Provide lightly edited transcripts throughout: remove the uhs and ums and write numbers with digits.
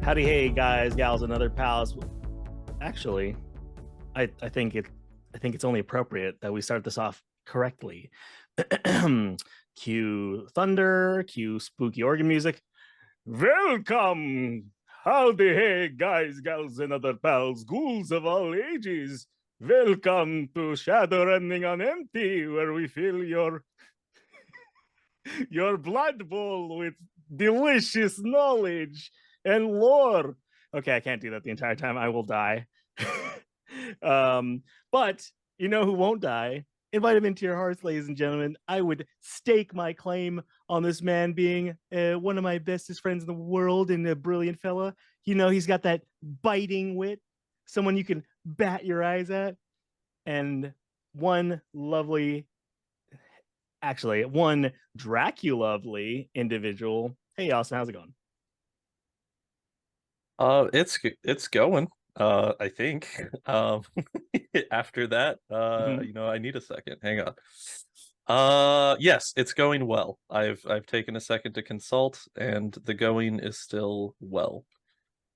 Howdy, hey guys, gals, and other pals. Actually, I think it's only appropriate that we start this off correctly. Cue thunder, cue spooky organ music. Welcome, howdy, hey guys, gals, and other pals, ghouls of all ages. Welcome to Shadowrunning on Empty, where we fill your blood bowl with delicious knowledge and lore. Okay, I can't do that the entire time. I will die. But you know who won't die? Invite him into your hearts, ladies and gentlemen. I would stake my claim on this man being one of my bestest friends in the world and a brilliant fella. You know, he's got that biting wit, someone you can bat your eyes at, and one Dracula-lovely individual. Hey, Austin, how's it going? It's going. I think. After that, I need a second. Hang on. Yes, it's going well. I've taken a second to consult, and the going is still well.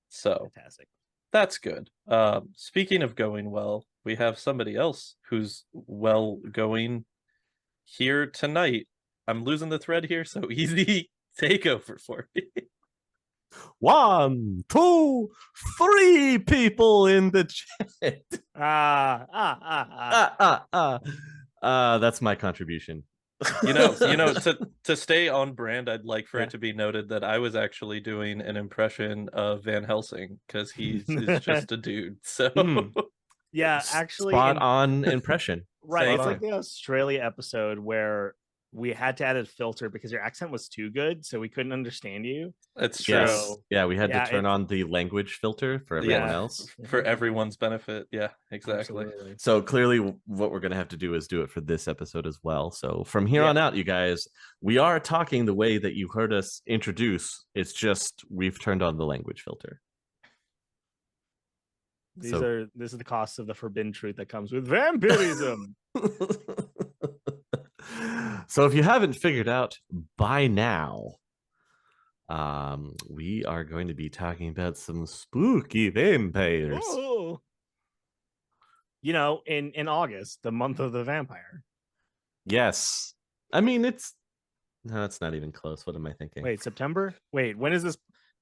So Fantastic. that's good. Speaking of going well, we have somebody else who's well going here tonight. I'm losing the thread here, so easy take over for me. 1, 2, 3 people in the chat. That's my contribution. To stay on brand, I'd like for it to be noted that I was actually doing an impression of Van Helsing because he's just a dude. So yeah, actually, spot on impression. Right, it's like the Australia episode where we had to add a filter because your accent was too good, so we couldn't understand you. That's true. Yes. Yeah, we had to turn on the language filter for everyone else. For everyone's benefit. Yeah, exactly. Absolutely. So clearly what we're going to have to do is do it for this episode as well. So from here on out, you guys, we are talking the way that you heard us introduce. It's just we've turned on the language filter. This is the cost of the forbidden truth that comes with vampirism. So if you haven't figured out by now, we are going to be talking about some spooky vampires. Oh. You know, in August, the month of the vampire. Yes. I mean, it's not even close. What am I thinking? Wait, September? Wait, when is this?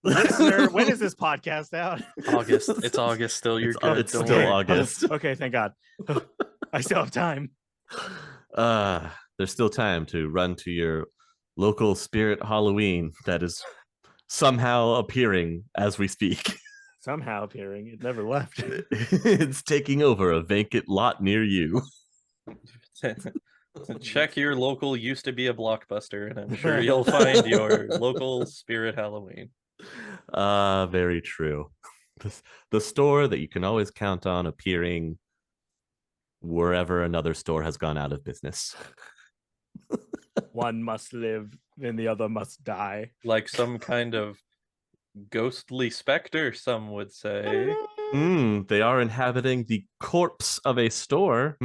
Listener, when is this podcast out? August. It's August still. You're good. It's still August. Okay, thank God. I still have time. There's still time to run to your local spirit Halloween that is somehow appearing as we speak. Somehow appearing. It never left. It's taking over a vacant lot near you. Check your local used to be a Blockbuster, and I'm sure you'll find your local spirit Halloween. Very true. The store that you can always count on appearing wherever another store has gone out of business. One must live and the other must die. Like some kind of ghostly specter, some would say. They are inhabiting the corpse of a store.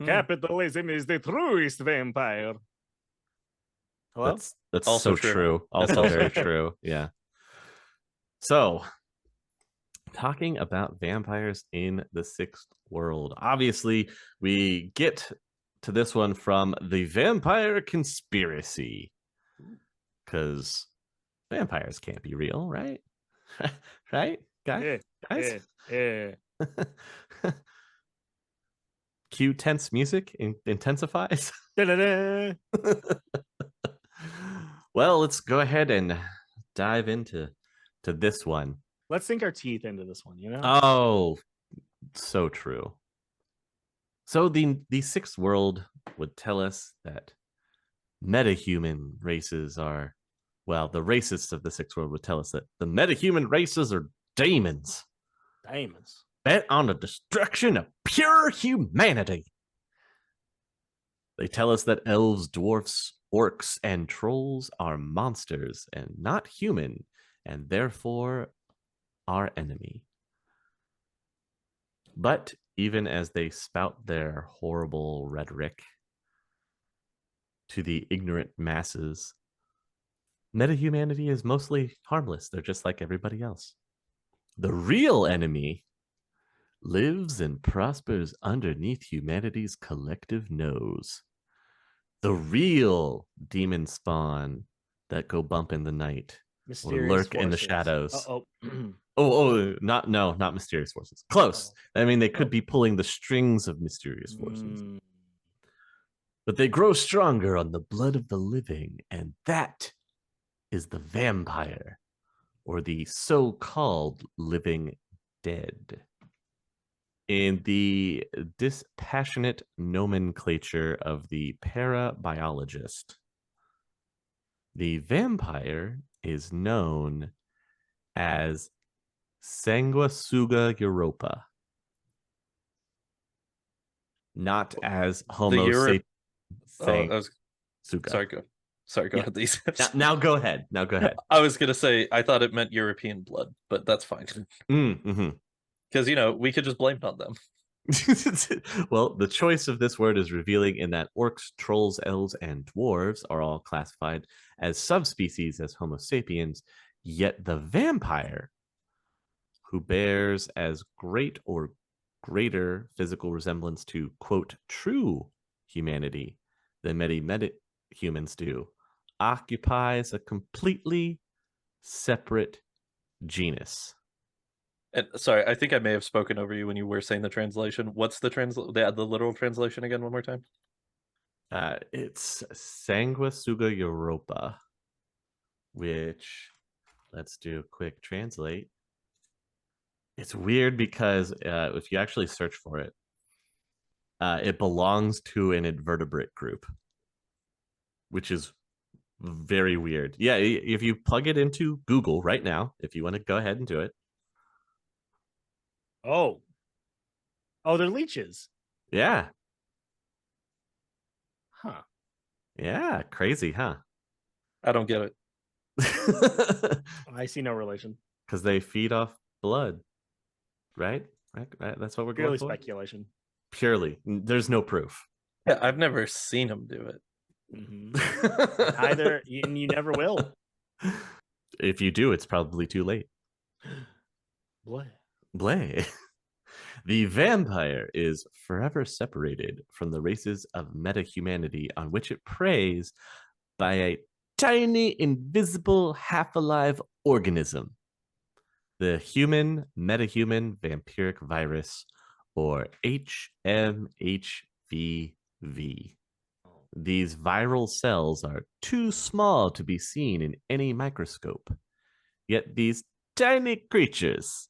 Capitalism is the truest vampire. Hello? That's also so true. Also very true. Yeah. So, talking about vampires in the Sixth World. Obviously, we get to this one from the Vampire Conspiracy. Because vampires can't be real, right? Right, guys? Cue tense music intensifies. Well, let's go ahead and dive into this one. Let's sink our teeth into this one, you know? Oh, so true. So the Sixth World would tell us that metahuman races are, well, the racists of the Sixth World would tell us that the metahuman races are demons. Demons. Bent on the destruction of pure humanity. They tell us that elves, dwarfs, orcs, and trolls are monsters and not human, and therefore our enemy. But even as they spout their horrible rhetoric to the ignorant masses, Metahumanity is mostly harmless. They're just like everybody else. The real enemy lives and prospers underneath humanity's collective nose. The real demon spawn that go bump in the night or Mysterious lurk in the forces. shadows. Oh. Not mysterious forces. Close. I mean, they could Oh. be pulling the strings of mysterious forces. Mm. But they grow stronger on the blood of the living, and that is the vampire, or the so-called living dead. In the dispassionate nomenclature of the parabiologist, the vampire is known as Sanguisuga Europa, not as The Homo Europe. sapiens. I was sorry. Go Yeah. ahead. These. Now go ahead. I was gonna say I thought it meant European blood, but that's fine. Mm-hmm. Because we could just blame it on them. Well, the choice of this word is revealing in that orcs, trolls, elves, and dwarves are all classified as subspecies as Homo sapiens, yet the vampire, who bears as great or greater physical resemblance to, quote, true humanity than many humans do, occupies a completely separate genus. And sorry, I think I may have spoken over you when you were saying the translation. What's the the literal translation again? One more time. It's Sanguisuga Europa, which, let's do a quick translate. It's weird because if you actually search for it, it belongs to an invertebrate group, which is very weird. Yeah, if you plug it into Google right now, if you want to go ahead and do it. Oh, they're leeches. Yeah. Huh. Yeah, crazy, huh? I don't get it. I see no relation. Because they feed off blood, right? Right. That's what we're Purely going for. speculation. Purely. There's no proof. Yeah, I've never seen him do it. Mm-hmm. Either, and you never will. If you do, it's probably too late. Blay. The vampire is forever separated from the races of metahumanity on which it preys by a tiny, invisible, half-alive organism. The human metahuman vampiric virus, or HMHVV. These viral cells are too small to be seen in any microscope. Yet these tiny creatures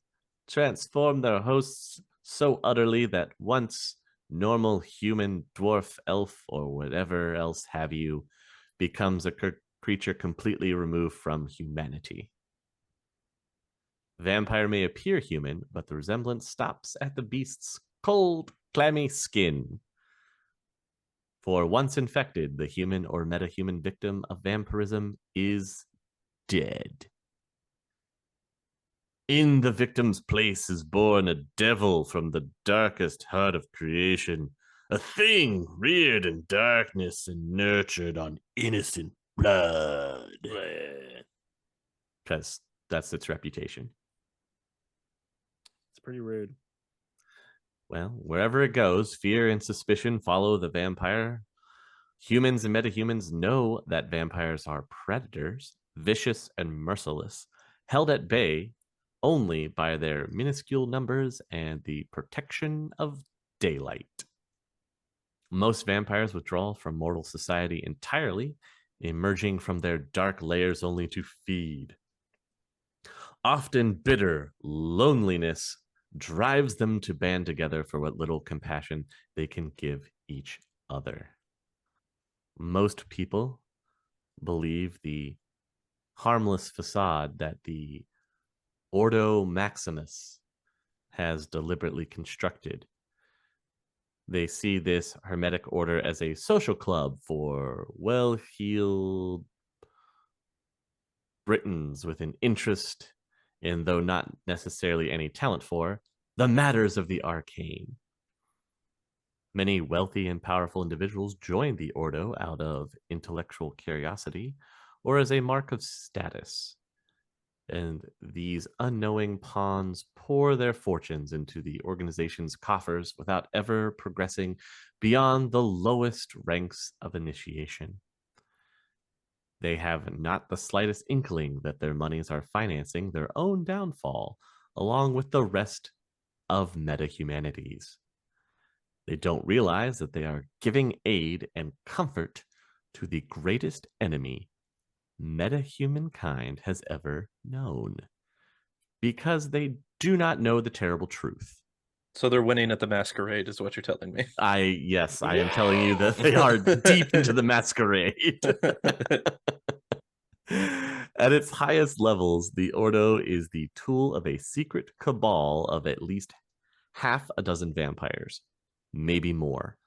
transform their hosts so utterly that once normal human, dwarf, elf, or whatever else have you becomes a creature completely removed from humanity. Vampire may appear human, but the resemblance stops at the beast's cold, clammy skin. For once infected, the human or metahuman victim of vampirism is dead. In the victim's place is born a devil from the darkest heart of creation, a thing reared in darkness and nurtured on innocent blood. Because that's its reputation. It's pretty rude. Well, wherever it goes, fear and suspicion follow the vampire. Humans and metahumans know that vampires are predators, vicious and merciless, held at bay only by their minuscule numbers and the protection of daylight. Most vampires withdraw from mortal society entirely, emerging from their dark layers only to feed. Often bitter loneliness drives them to band together for what little compassion they can give each other. Most people believe the harmless facade that the Ordo Maximus has deliberately constructed. They see this hermetic order as a social club for well-heeled Britons with an interest in, though not necessarily any talent for, the matters of the arcane. Many wealthy and powerful individuals join the Ordo out of intellectual curiosity or as a mark of status. And these unknowing pawns pour their fortunes into the organization's coffers without ever progressing beyond the lowest ranks of initiation. They have not the slightest inkling that their monies are financing their own downfall, along with the rest of metahumanities. They don't realize that they are giving aid and comfort to the greatest enemy metahumankind has ever known, because they do not know the terrible truth. So they're winning at the masquerade, is what you're telling me. I am telling you that they are deep into the masquerade. At its highest levels, the Ordo is the tool of a secret cabal of at least half a dozen vampires, maybe more.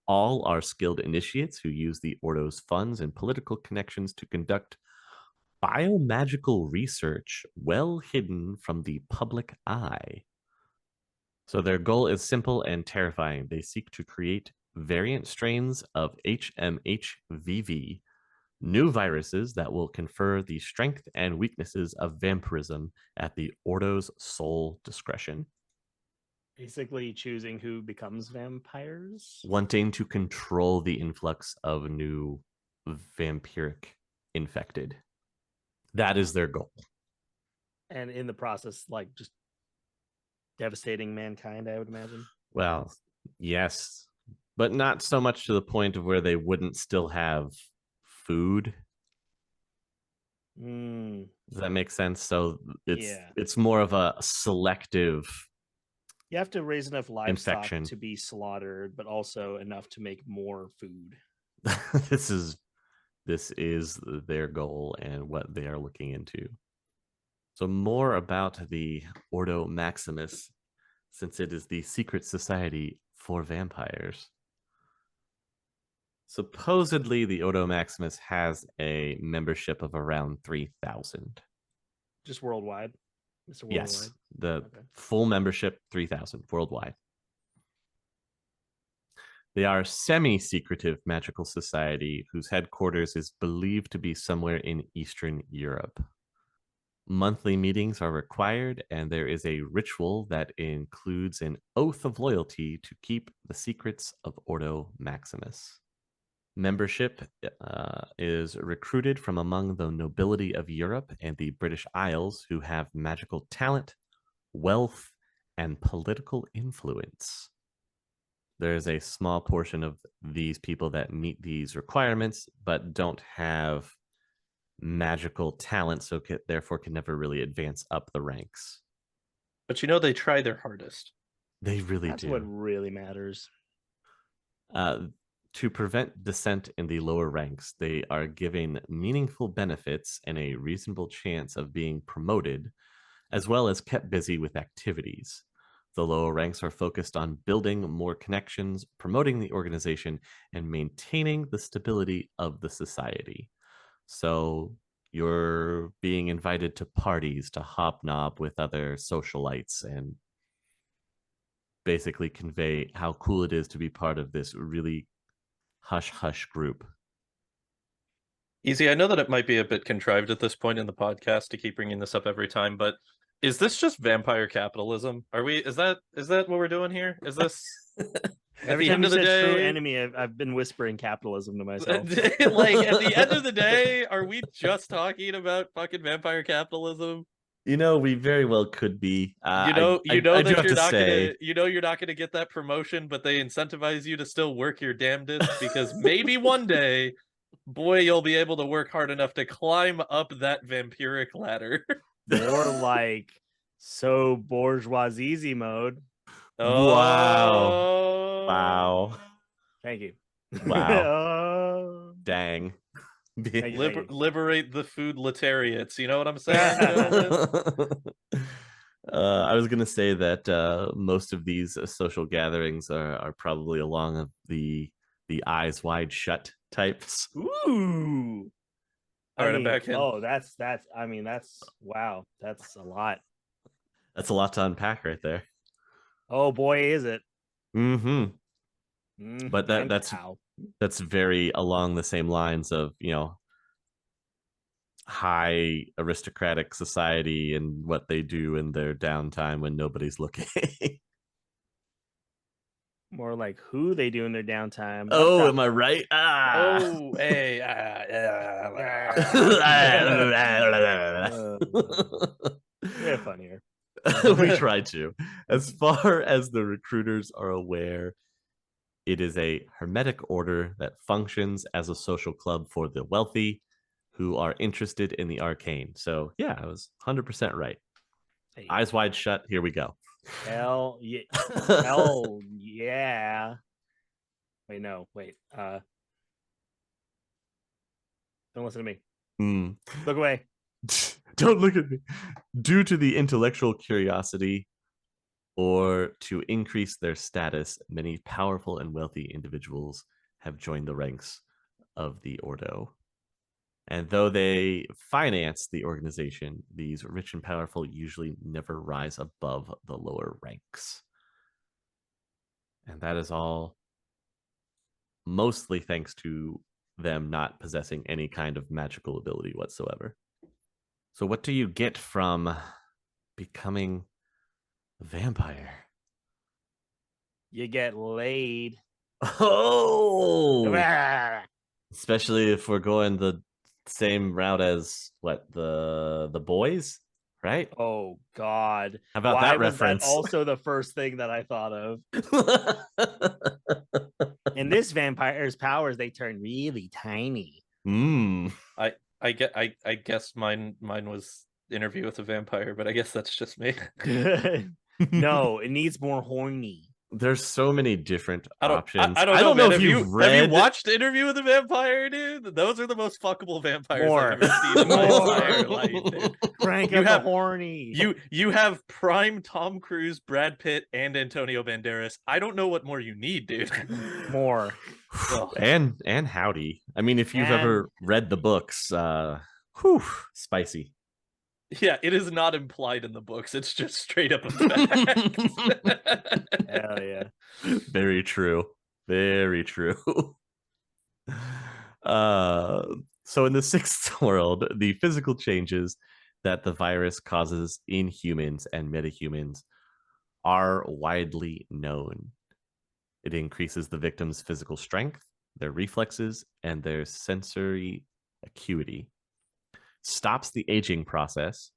All are skilled initiates who use the Ordo's funds and political connections to conduct biomagical research well hidden from the public eye. So their goal is simple and terrifying. They seek to create variant strains of HMHVV, new viruses that will confer the strength and weaknesses of vampirism at the Ordo's sole discretion. Basically choosing who becomes vampires. Wanting to control the influx of new vampiric infected. That is their goal. And in the process, like, just devastating mankind, I would imagine. Well, yes, but not so much to the point of where they wouldn't still have food. Does that make sense? So it's more of a selective. You have to raise enough livestock infection to be slaughtered, but also enough to make more food. This is their goal and what they are looking into. So more about the Ordo Maximus, since it is the secret society for vampires. Supposedly, the Ordo Maximus has a membership of around 3,000. Just worldwide? Mr. Worldwide? Yes, the full membership, 3,000 worldwide. They are a semi-secretive magical society whose headquarters is believed to be somewhere in Eastern Europe. Monthly meetings are required, and there is a ritual that includes an oath of loyalty to keep the secrets of Ordo Maximus. Membership is recruited from among the nobility of Europe and the British Isles who have magical talent, wealth, and political influence. There is a small portion of these people that meet these requirements, but don't have magical talent, so therefore can never really advance up the ranks. But you know, they try their hardest. They really do. That's what really matters. To prevent descent in the lower ranks, they are given meaningful benefits and a reasonable chance of being promoted, as well as kept busy with activities. The lower ranks are focused on building more connections, promoting the organization, and maintaining the stability of the society. So you're being invited to parties to hobnob with other socialites and basically convey how cool it is to be part of this really hush-hush group. Easy, I know that it might be a bit contrived at this point in the podcast to keep bringing this up every time, but is this just vampire capitalism? Is that what we're doing here? Is this every time you said true enemy, I've been whispering capitalism to myself. Like, at the end of the day, are we just talking about fucking vampire capitalism? You know, we very well could be. You're not gonna get that promotion, but they incentivize you to still work your damnedest because maybe one day, boy, you'll be able to work hard enough to climb up that vampiric ladder. More like so bourgeoisie mode. Oh. Wow. Thank you. Wow. Dang. Liberate the food letariats. You know what I'm saying? I was going to say that most of these social gatherings are probably along the eyes wide shut types. Ooh. All right, I'm back in. Oh, that's wow. That's a lot. That's a lot to unpack right there. Oh boy, is it. But that's very along the same lines of, you know, high aristocratic society and what they do in their downtime when nobody's looking. More like who they do in their downtime. Oh, am I right? Ah. Oh, hey. Yeah, funnier. We try to. As far as the recruiters are aware, it is a hermetic order that functions as a social club for the wealthy who are interested in the arcane. So, yeah, I was 100% right. Hey, Eyes wide shut. Here we go. hell yeah. Hell yeah. Wait, no. Wait. Don't listen to me. Mm. Look away. Don't look at me. Due to the intellectual curiosity or to increase their status, many powerful and wealthy individuals have joined the ranks of the Ordo. And though they finance the organization, these rich and powerful usually never rise above the lower ranks. And that is all mostly thanks to them not possessing any kind of magical ability whatsoever. So what do you get from becoming a vampire? You get laid. Oh, especially if we're going the same route as what the boys, right? Oh God! How about Why that was reference? that also the first thing that I thought of? In this vampire's powers, they turn really tiny. I guess mine was Interview with a Vampire, but I guess that's just me. No, it needs more horny. There's so many different options. I don't know if you've read. Have you watched Interview with a Vampire, dude? Those are the most fuckable vampires More. I've ever seen in my More. entire life, dude. Crank You up have- the horny. You have prime Tom Cruise, Brad Pitt, and Antonio Banderas. I don't know what more you need, dude. More. and howdy. I mean, if you've ever read the books, spicy. Yeah, it is not implied in the books. It's just straight up a fact. Hell yeah. Very true. Very true. So in the sixth world, the physical changes that the virus causes in humans and metahumans are widely known. It increases the victim's physical strength, their reflexes, and their sensory acuity, stops the aging process,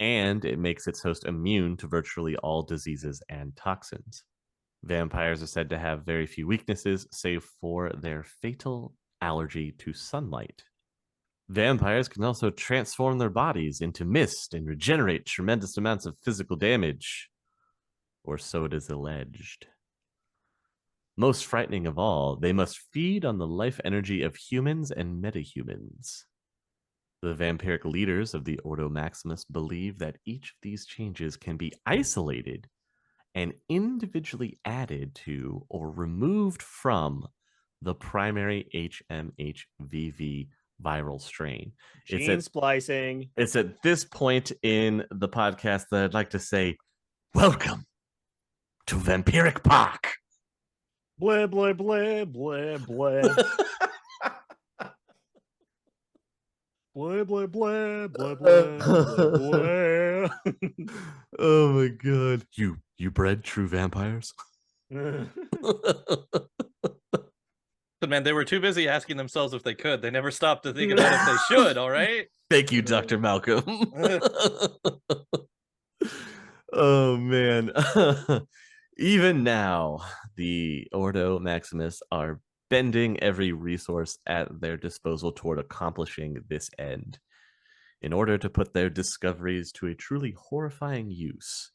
and it makes its host immune to virtually all diseases and toxins. Vampires are said to have very few weaknesses, save for their fatal allergy to sunlight. Vampires can also transform their bodies into mist and regenerate tremendous amounts of physical damage, or so it is alleged. Most frightening of all, they must feed on the life energy of humans and metahumans. The vampiric leaders of the Ordo Maximus believe that each of these changes can be isolated and individually added to or removed from the primary HMHVV viral strain. Gene splicing. It's at this point in the podcast that I'd like to say, welcome to Vampiric Park. Blah, blah, blah, blah, blah. Blah, blah, blah, blah, blah, blah, blah. Oh my god. You bred true vampires? But man, they were too busy asking themselves if they could. They never stopped to think about if they should, all right? Thank you, Dr. Malcolm. Oh man. Even now, the Ordo Maximus are bending every resource at their disposal toward accomplishing this end. In order to put their discoveries to a truly horrifying use,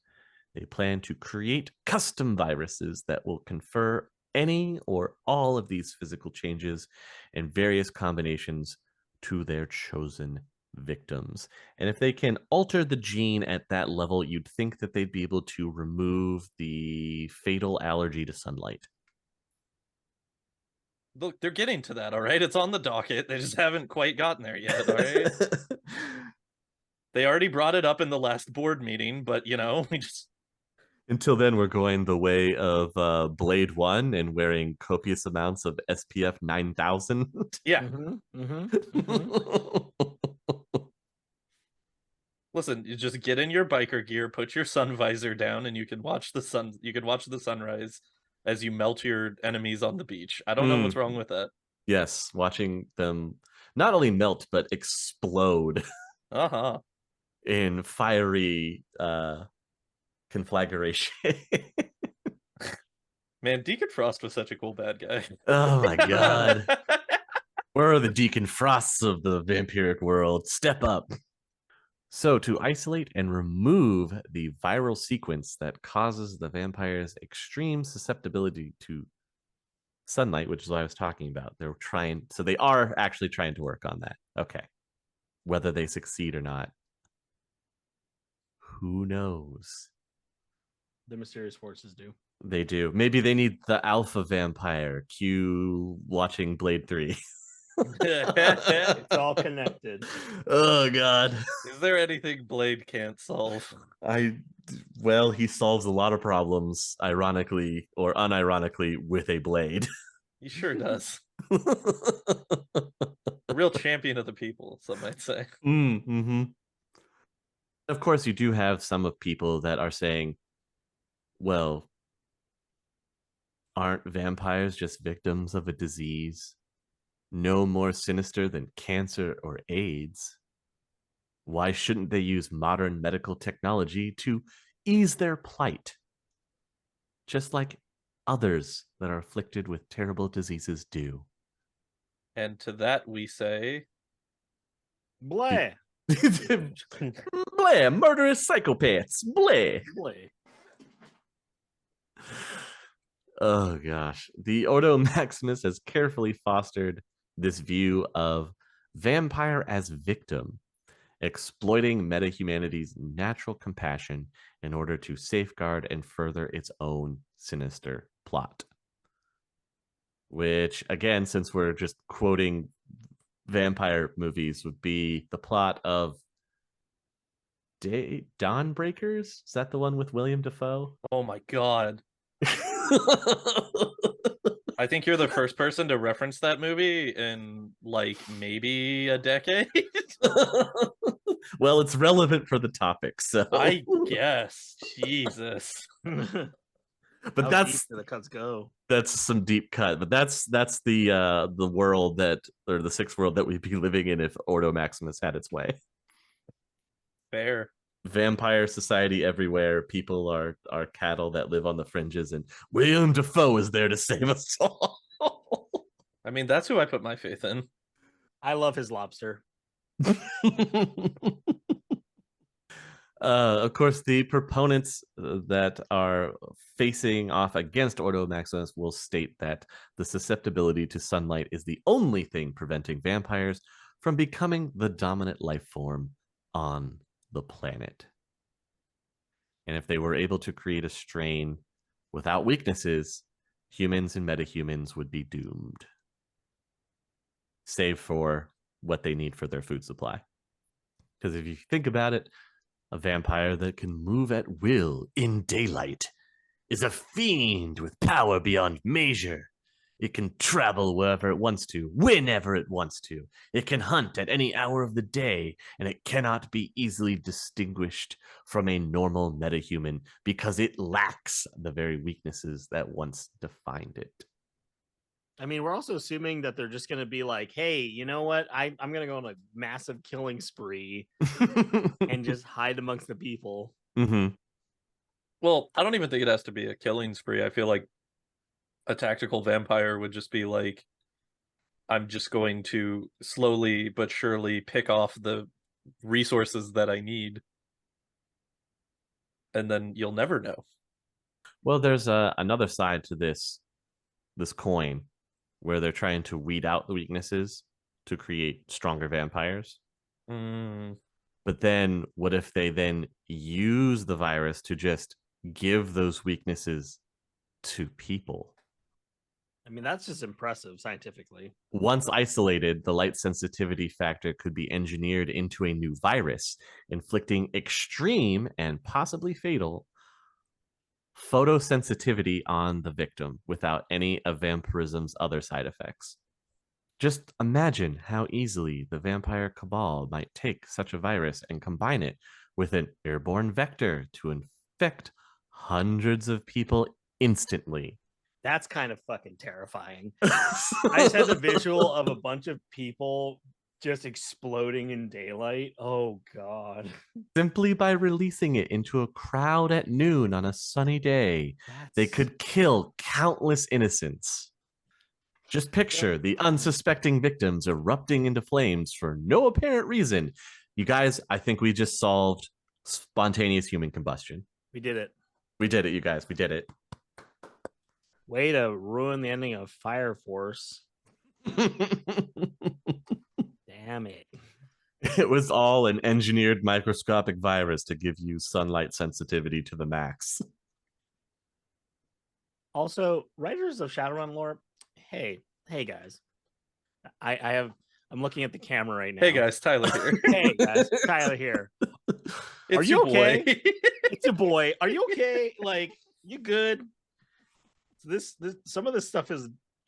they plan to create custom viruses that will confer any or all of these physical changes in various combinations to their chosen victims. And if they can alter the gene at that level, you'd think that they'd be able to remove the fatal allergy to sunlight. Look, they're getting to that, all right? It's on the docket. They just haven't quite gotten there yet, all right? They already brought it up in the last board meeting, but, you know, we just... Until then, we're going the way of Blade 1 and wearing copious amounts of SPF 9000. Yeah. Listen, you just get in your biker gear, put your sun visor down, and you can watch the sun. You can watch the sunrise as you melt your enemies on the beach. I don't know what's wrong with that. Yes, watching them not only melt but explode Uh-huh. in fiery conflagration. Man, Deacon Frost was such a cool bad guy. Oh my god. Where are the Deacon Frosts of the vampiric world? Step up. So, to isolate and remove the viral sequence that causes the vampire's extreme susceptibility to sunlight, which is what I was talking about, they are actually trying to work on that. Okay. Whether they succeed or not, who knows? The mysterious forces do. They do. Maybe they need the alpha vampire. Cue watching Blade 3. It's all connected. Oh god. Is there anything Blade can't solve? Well, he solves a lot of problems, ironically or unironically, with a blade. He sure does. A real champion of the people, some might say. Mm-hmm. Of course, you do have some of people that are saying, well, aren't vampires just victims of a disease? No more sinister than cancer or AIDS. Why shouldn't they use modern medical technology to ease their plight? Just like others that are afflicted with terrible diseases do. And to that we say, Bleh. Bleh, murderous psychopaths. Bleh. Bleh. Oh gosh. The Ordo Maximus has carefully fostered this view of vampire as victim, exploiting metahumanity's natural compassion in order to safeguard and further its own sinister plot. Which, again, since we're just quoting vampire movies, would be the plot of Dawnbreakers? Is that the one with William Dafoe? oh my god. I think you're the first person to reference that movie in like maybe a decade. Well, it's relevant for the topic, so I guess. Jesus. but How that's deep do the cuts go? that's some deep cut. But that's the world that, or the sixth world that we'd be living in if Ordo Maximus had its way. Fair. Vampire society everywhere. People are cattle that live on the fringes, and William Dafoe is there to save us all. I mean, that's who I put my faith in. I love his lobster. Of course, the proponents that are facing off against Ordo Maximus will state that the susceptibility to sunlight is the only thing preventing vampires from becoming the dominant life form on the planet. And if they were able to create a strain without weaknesses, humans and metahumans would be doomed, save for what they need for their food supply. Because if you think about it, a vampire that can move at will in daylight is a fiend with power beyond measure. It can travel wherever it wants to, whenever it wants to. It can hunt at any hour of the day, and it cannot be easily distinguished from a normal metahuman because it lacks the very weaknesses that once defined it. I mean, we're also assuming that they're just going to be like, hey, you know what? I'm going to go on a massive killing spree and just hide amongst the people. Mm-hmm. Well, I don't even think it has to be a killing spree. I feel like a tactical vampire would just be like, I'm just going to slowly but surely pick off the resources that I need. And then you'll never know. Well, there's another side to this coin where they're trying to weed out the weaknesses to create stronger vampires. But then what if they then use the virus to just give those weaknesses to people? I mean, that's just impressive scientifically. Once isolated, the light sensitivity factor could be engineered into a new virus, inflicting extreme and possibly fatal photosensitivity on the victim without any of vampirism's other side effects. Just imagine how easily the vampire cabal might take such a virus and combine it with an airborne vector to infect hundreds of people instantly. That's kind of fucking terrifying. I just had the visual of a bunch of people just exploding in daylight. Oh God. Simply by releasing it into a crowd at noon on a sunny day, they could kill countless innocents. Just picture the unsuspecting victims erupting into flames for no apparent reason. You guys, I think we just solved spontaneous human combustion. We did it. We did it, you guys. We did it. Way to ruin the ending of Fire Force. Damn it. It was all an engineered microscopic virus to give you sunlight sensitivity to the max. Also, writers of Shadowrun lore, hey guys. I'm looking at the camera right now. Hey guys, Tyler here. Hey guys, Tyler here. It's Are you okay? boy. It's a boy. Are you okay? Like, you good? This some of this stuff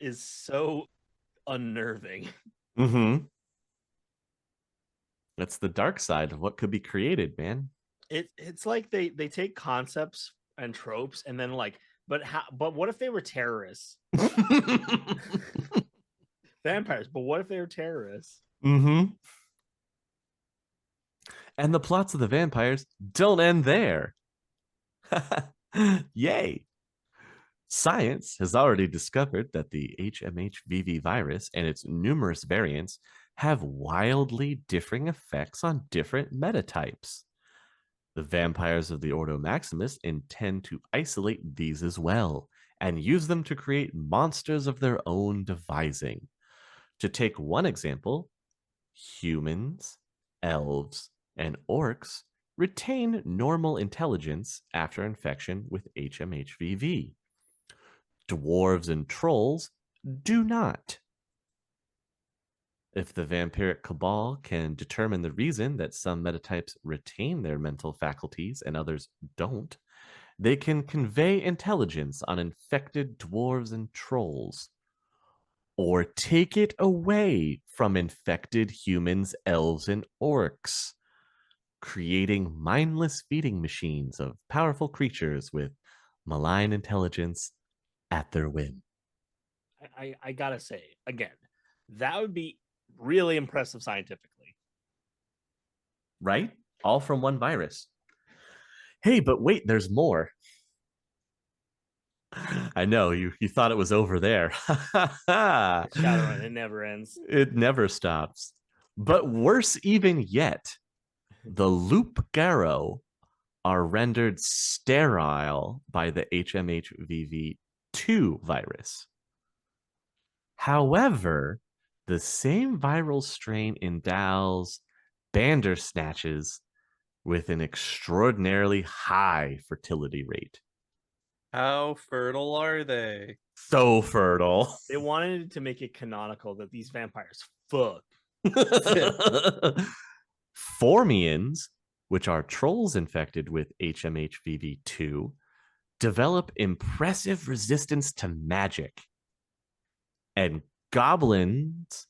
is so unnerving. Mm-hmm. That's the dark side of what could be created, man. It's like they take concepts and tropes and then like, but what if they were terrorists? Vampires, but what if they were terrorists? Mm-hmm. And the plots of the vampires don't end there. Yay. Science has already discovered that the HMHVV virus and its numerous variants have wildly differing effects on different metatypes. The vampires of the Ordo Maximus intend to isolate these as well and use them to create monsters of their own devising. To take one example, humans, elves, and orcs retain normal intelligence after infection with HMHVV. Dwarves and trolls do not. If the vampiric cabal can determine the reason that some metatypes retain their mental faculties and others don't, they can convey intelligence on infected dwarves and trolls, or take it away from infected humans, elves, and orcs, creating mindless feeding machines of powerful creatures with malign intelligence at their whim. I gotta say, again, that would be really impressive scientifically. Right? All from one virus. Hey, but wait, there's more. I know, you thought it was over there. Shadowrun, it never ends. It never stops. But worse even yet, the loop Garo are rendered sterile by the HMHVV2 virus. However, the same viral strain endows Bandersnatches with an extraordinarily high fertility rate. How fertile are they? So fertile. They wanted to make it canonical that these vampires fuck. Formians, which are trolls infected with HMHVV2, develop impressive resistance to magic. And goblins,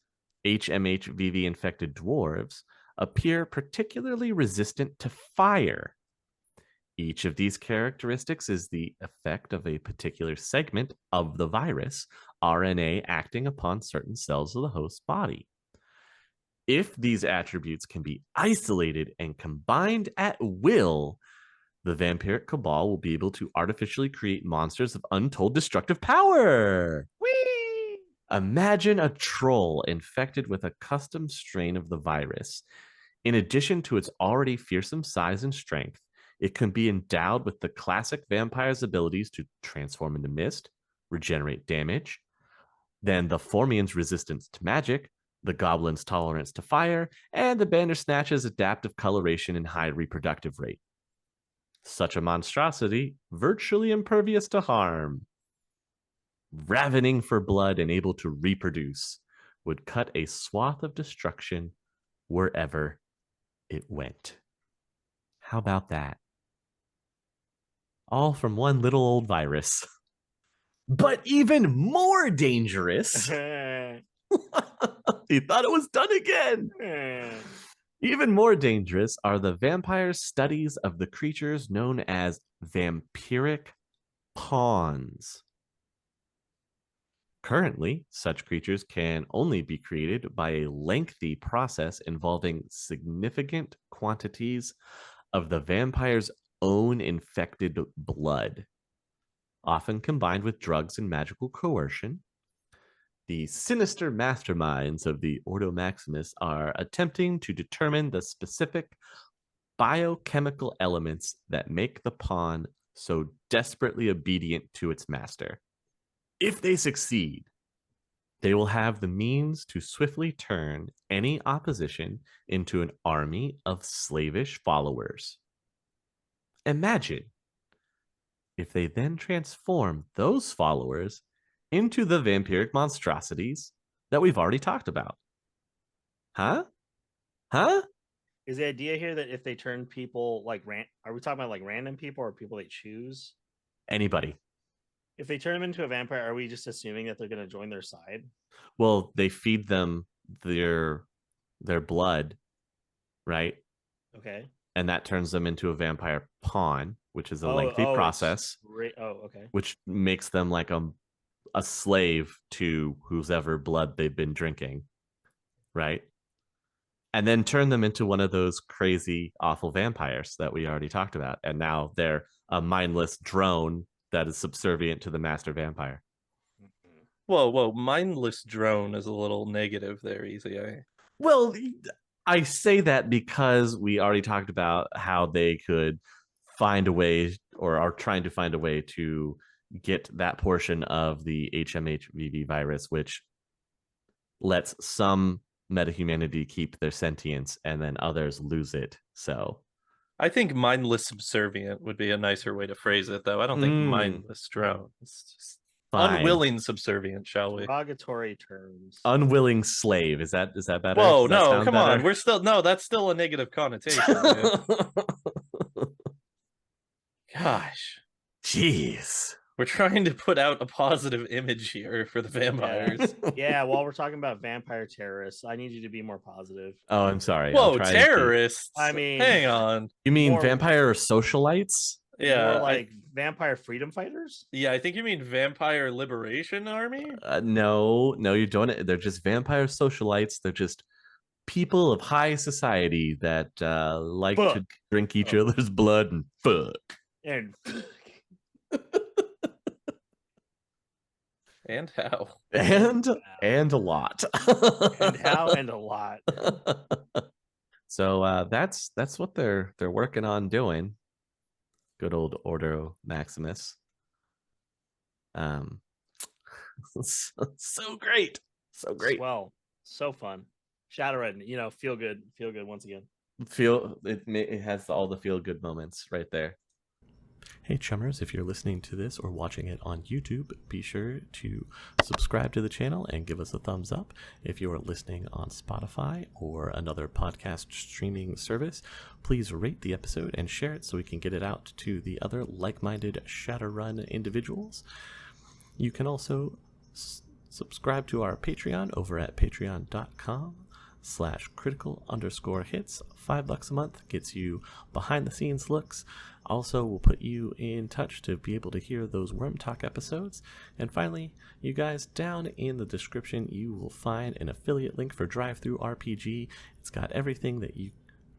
HMHVV infected dwarves, appear particularly resistant to fire. Each of these characteristics is the effect of a particular segment of the virus, RNA acting upon certain cells of the host body. If these attributes can be isolated and combined at will, the vampiric cabal will be able to artificially create monsters of untold destructive power. Whee! Imagine a troll infected with a custom strain of the virus. In addition to its already fearsome size and strength, it can be endowed with the classic vampire's abilities to transform into mist, regenerate damage, then the Formian's resistance to magic, the Goblin's tolerance to fire, and the Bandersnatch's adaptive coloration and high reproductive rate. Such a monstrosity, virtually impervious to harm, ravening for blood and able to reproduce, would cut a swath of destruction wherever it went. How about that? All from one little old virus. But even more dangerous. He thought it was done again. Even more dangerous are the vampire studies of the creatures known as vampiric pawns. Currently, such creatures can only be created by a lengthy process involving significant quantities of the vampire's own infected blood, often combined with drugs and magical coercion. The sinister masterminds of the Ordo Maximus are attempting to determine the specific biochemical elements that make the pawn so desperately obedient to its master. If they succeed, they will have the means to swiftly turn any opposition into an army of slavish followers. Imagine if they then transform those followers into the vampiric monstrosities that we've already talked about. Huh? Huh? Is the idea here that if they turn people like are we talking about like random people or people they choose? Anybody. If they turn them into a vampire, are we just assuming that they're going to join their side? Well, they feed them their blood, right? Okay. And that turns them into a vampire pawn, which is a lengthy process. Okay. Which makes them like a slave to whoever blood they've been drinking, right? And then turn them into one of those crazy, awful vampires that we already talked about. And now they're a mindless drone that is subservient to the master vampire. Whoa, mindless drone is a little negative there, Easy. Well, I say that because we already talked about how they could find a way, or are trying to find a way to get that portion of the HMHVV virus, which lets some metahumanity keep their sentience and then others lose it. So I think mindless subservient would be a nicer way to phrase it, though. I don't think mindless drone. It's just unwilling subservient, shall we? Derogatory terms. Unwilling slave. Is that better? Whoa, no, come on. We're still that's still a negative connotation. Gosh. Jeez. We're trying to put out a positive image here for the vampires. Yeah, while we're talking about vampire terrorists, I need you to be more positive. Oh, I'm sorry. Whoa, terrorists? I mean, hang on. You mean vampire socialites? Yeah, more like vampire freedom fighters? Yeah, I think you mean vampire liberation army? No, you don't. They're just vampire socialites. They're just people of high society that like to drink each other's blood and fuck. And and how? And a lot. And how and a lot. So that's what they're working on doing. Good old Ordo Maximus. So great. So great. Well, so fun. Shadowrun, feel good once again. It has all the feel good moments right there. Hey chummers, if you're listening to this or watching it on YouTube, be sure to subscribe to the channel and give us a thumbs up. If you are listening on Spotify or another podcast streaming service, please rate the episode and share it so we can get it out to the other like-minded Shadowrun individuals. You can also subscribe to our Patreon over at patreon.com/critical_hits. $5 a month gets you behind the scenes looks. Also, we'll put you in touch to be able to hear those Worm Talk episodes. And finally, you guys, down in the description, you will find an affiliate link for DriveThruRPG. It's got everything that you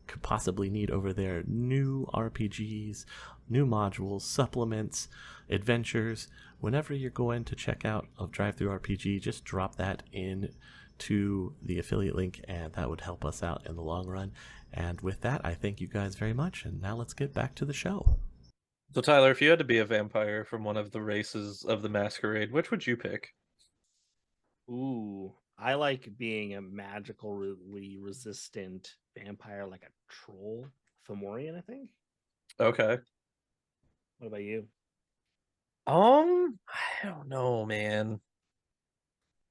could possibly need over there. New RPGs, new modules, supplements, adventures. Whenever you're going to check out of DriveThruRPG, just drop that in to the affiliate link, and that would help us out in the long run. And with that, I thank you guys very much, and now let's get back to the show. So Tyler, if you had to be a vampire from one of the races of the masquerade, which would you pick? Ooh, I like being a magically resistant vampire, like a troll, Fomorian, I think. Okay. What about you? I don't know, man.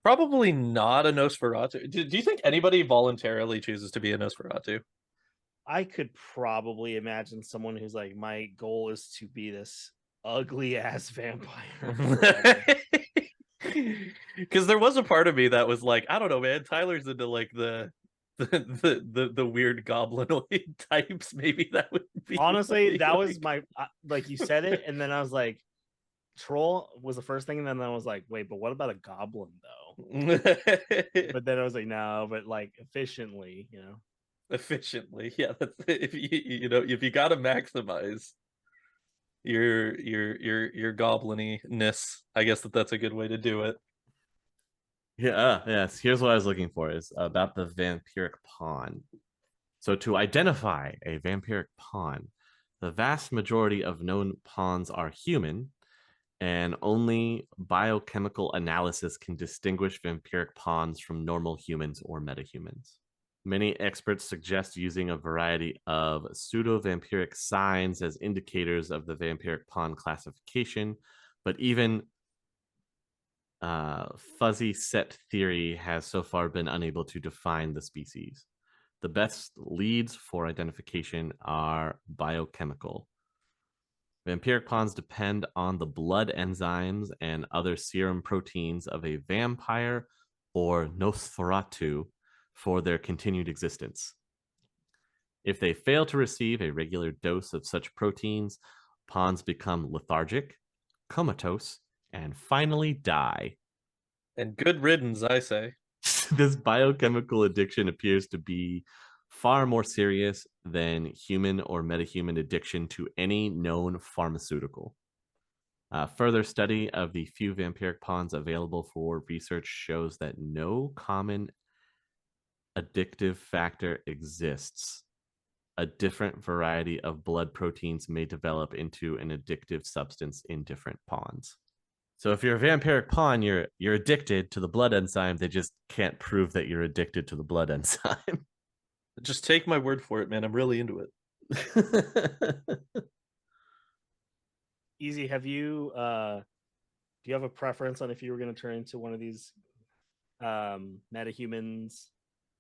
Probably not a Nosferatu. Do you think anybody voluntarily chooses to be a Nosferatu? I could probably imagine someone who's like, my goal is to be this ugly ass vampire. Because there was a part of me that was like, I don't know, man. Tyler's into like the the weird goblinoid types. Maybe that would be Honestly, like, that was my like you said it, and then I was like, troll was the first thing, and then I was like, wait, but what about a goblin though? But then I was like, no, but like efficiently, efficiently. Yeah, that's if if you got to maximize your goblininess, I guess that's a good way to do it. Yeah, yes. Here's what I was looking for is about the vampiric pawn. So to identify a vampiric pawn, the vast majority of known pawns are human, and only biochemical analysis can distinguish vampiric pawns from normal humans or metahumans. Many experts suggest using a variety of pseudo-vampiric signs as indicators of the vampiric pawn classification, but even fuzzy set theory has so far been unable to define the species. The best leads for identification are biochemical. Vampiric pawns depend on the blood enzymes and other serum proteins of a vampire or Nosferatu for their continued existence. If they fail to receive a regular dose of such proteins, pawns become lethargic, comatose, and finally die. And good riddance, I say. This biochemical addiction appears to be far more serious than human or metahuman addiction to any known pharmaceutical. Further study of the few vampiric pawns available for research shows that no common addictive factor exists. A different variety of blood proteins may develop into an addictive substance in different pawns. So if you're a vampiric pawn, you're addicted to the blood enzyme. They just can't prove that you're addicted to the blood enzyme. Just take my word for it, man. I'm really into it. Easy. Have you do you have a preference on if you were going to turn into one of these metahuman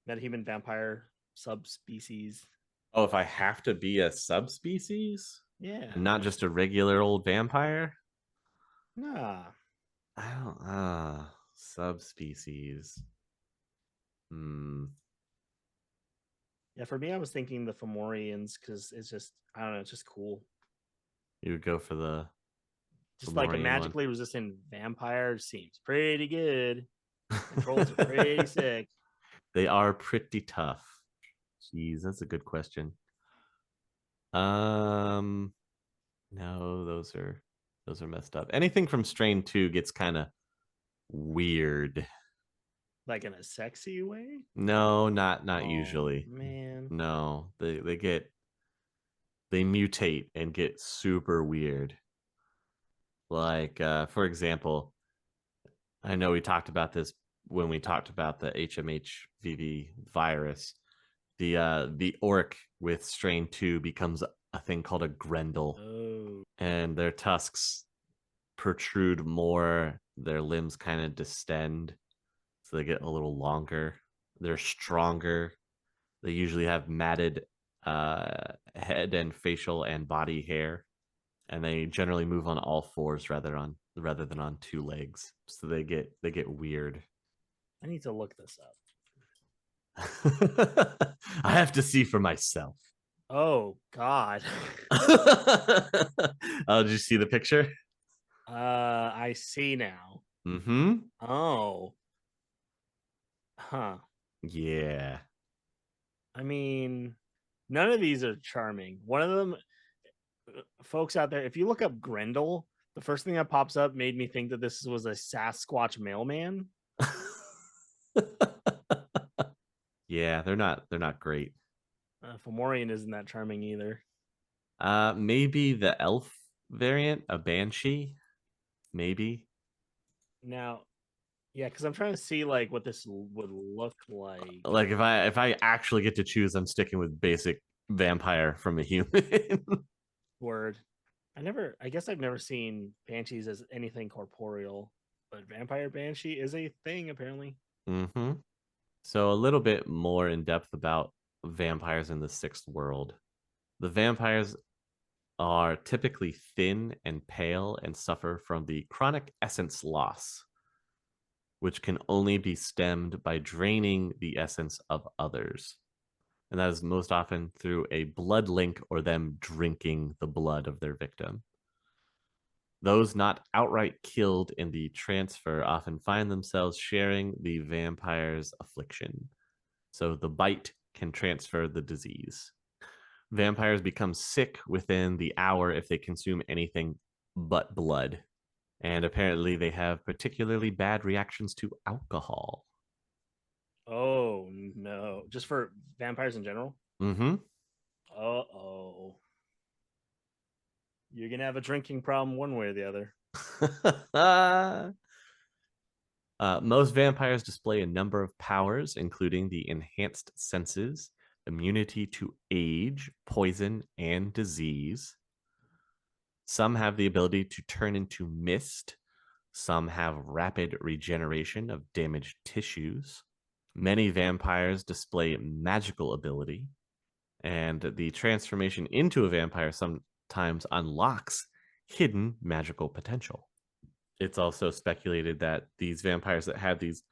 vampire subspecies? Oh, if I have to be a subspecies? Yeah. And not just a regular old vampire? Nah. I don't subspecies. Yeah, for me, I was thinking the Fomorians because it's just I don't know, it's just cool. You would go for the just like a Fomorian magically resistant vampire seems pretty good. And trolls are pretty sick. They are pretty tough. Jeez, that's a good question. No, those are messed up. Anything from Strain 2 gets kind of weird. Like in a sexy way? No, not usually. Man. No, they mutate and get super weird. Like for example, I know we talked about this when we talked about the HMHVV virus. The orc with strain 2 becomes a thing called a Grendel. Oh. And their tusks protrude more, their limbs kind of distend, so they get a little longer. They're stronger. They usually have matted head and facial and body hair, and they generally move on all fours rather than on two legs. So they get weird. I need to look this up. I have to see for myself. Oh God. Did you see the picture? I see now. Mm-hmm. Oh. Huh. Yeah. I mean, none of these are charming. One of them, folks out there, if you look up Grendel, the first thing that pops up made me think that this was a Sasquatch mailman. Yeah, they're not great. Fomorian isn't that charming either. Maybe the elf variant, a banshee, maybe. Now, yeah, because I'm trying to see like what this would look like. Like if I actually get to choose, I'm sticking with basic vampire from a human. Word. I guess I've never seen banshees as anything corporeal, but vampire banshee is a thing apparently. Mm-hmm. So a little bit more in depth about vampires in the sixth world. The vampires are typically thin and pale and suffer from the chronic essence loss. which can only be stemmed by draining the essence of others. And that is most often through a blood link or them drinking the blood of their victim. Those not outright killed in the transfer often find themselves sharing the vampire's affliction. So the bite can transfer the disease. Vampires become sick within the hour if they consume anything but blood. And apparently they have particularly bad reactions to alcohol. Oh no! Just for vampires in general. Mm-hmm. Oh, you're gonna have a drinking problem one way or the other. Most vampires display a number of powers, including the enhanced senses, immunity to age, poison, and disease. Some have the ability to turn into mist. Some have rapid regeneration of damaged tissues. Many vampires display magical ability, and the transformation into a vampire sometimes unlocks hidden magical potential. It's also speculated that these vampires that have these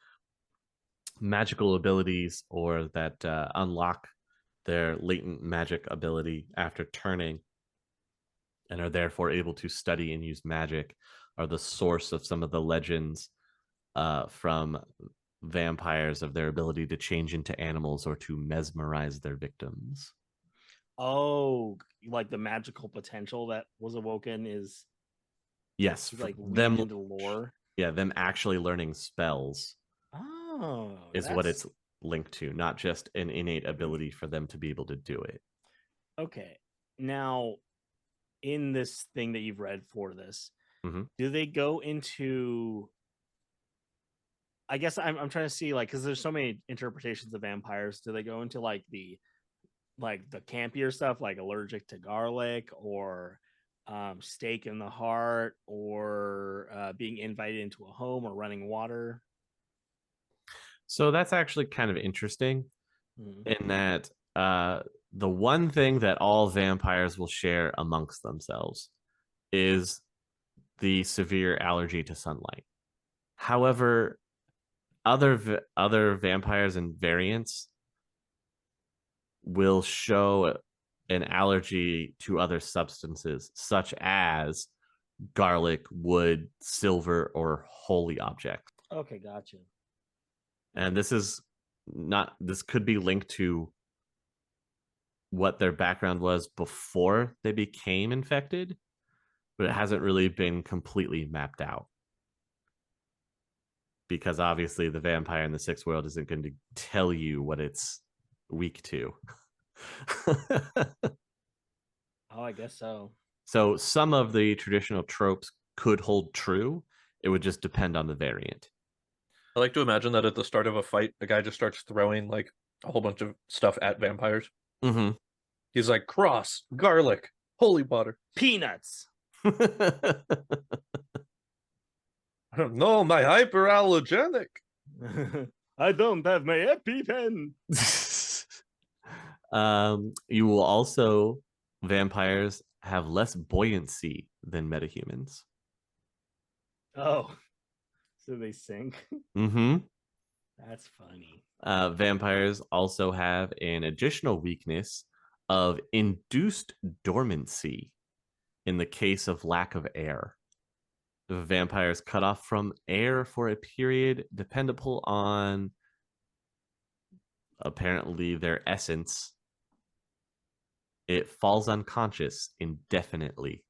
magical abilities or that unlock their latent magic ability after turning and are therefore able to study and use magic are the source of some of the legends from vampires of their ability to change into animals or to mesmerize their victims. Oh, like the magical potential that was awoken is Yes, like weaved them. into lore. Yeah, them actually learning spells Oh, is what it's linked to, not just an innate ability for them to be able to do it. okay. Now, in this thing that you've read for this, Mhm. do they go into? I guess I'm trying to see, like, because there's so many interpretations of vampires. Do they go into like the campier stuff, like allergic to garlic, or stake in the heart, or being invited into a home, or running water? So that's actually kind of interesting Mhm. in that the one thing that all vampires will share amongst themselves is the severe allergy to sunlight. However, other vampires and variants will show an allergy to other substances such as garlic, wood, silver, or holy objects. Okay, gotcha. And this could be linked to what their background was before they became infected, but it hasn't really been completely mapped out. Because obviously the vampire in the sixth world isn't going to tell you what it's weak to. Oh, I guess so. So some of the traditional tropes could hold true. It would just depend on the variant. I like to imagine that at the start of a fight, a guy just starts throwing like a whole bunch of stuff at vampires. Mm-hmm. He's like cross, garlic, holy water, Peanuts. I don't know, my hyperallergenic. I don't have my EpiPen. You will also vampires have less buoyancy than metahumans. Oh, so they sink. Mm-hmm. That's funny. Vampires also have an additional weakness of induced dormancy in the case of lack of air. The vampire is cut off from air for a period dependable on apparently their essence. It falls unconscious indefinitely.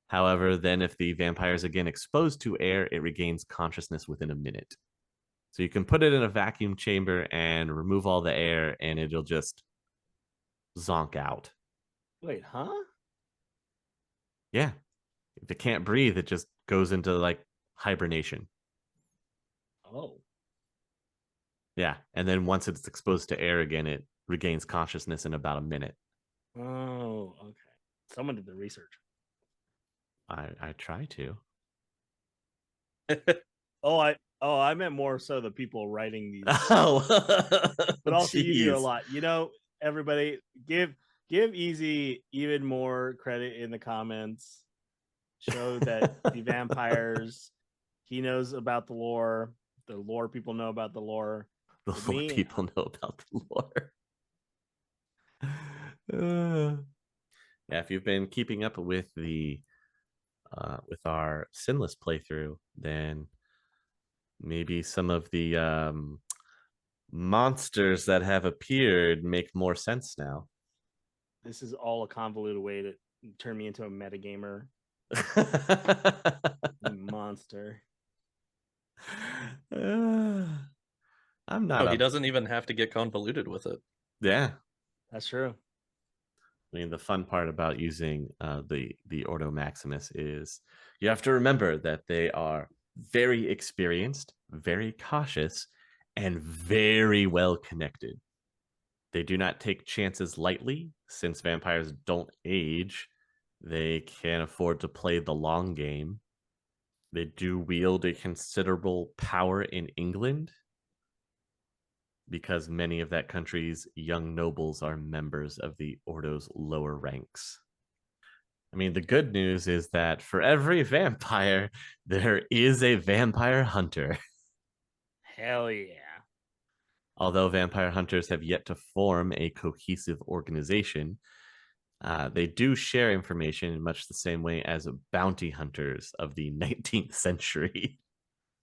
However, then if the vampire is again exposed to air, it regains consciousness within a minute. So you can put it in a vacuum chamber and remove all the air, and it'll just zonk out. Wait, huh? Yeah. If it can't breathe, it just goes into like hibernation. Oh. Yeah. And then once it's exposed to air again, it regains consciousness in about a minute. Oh, okay. Someone did the research. I try to. I meant more so the people writing these. Oh, but also you do a jeez. lot. You know, everybody give Easy even more credit in the comments. Show that the vampires, he knows about the lore. the lore people know about the lore. The With lore me, people know about the lore. Yeah, if you've been keeping up with the with our sinless playthrough, then maybe some of the monsters that have appeared make more sense now. this is all a convoluted way to turn me into a metagamer. You monster. I'm not. No, he doesn't even have to get convoluted with it. Yeah, That's true. I mean, the fun part about using the Ordo Maximus is you have to remember that they are very experienced, very cautious, and very well connected. They do not take chances lightly, since vampires don't age. They can afford to play the long game. They do wield a considerable power in England, because many of that country's young nobles are members of the Ordo's lower ranks. I mean, the good news is that for every vampire, there is a vampire hunter. Hell yeah. Although vampire hunters have yet to form a cohesive organization, they do share information in much the same way as bounty hunters of the 19th century.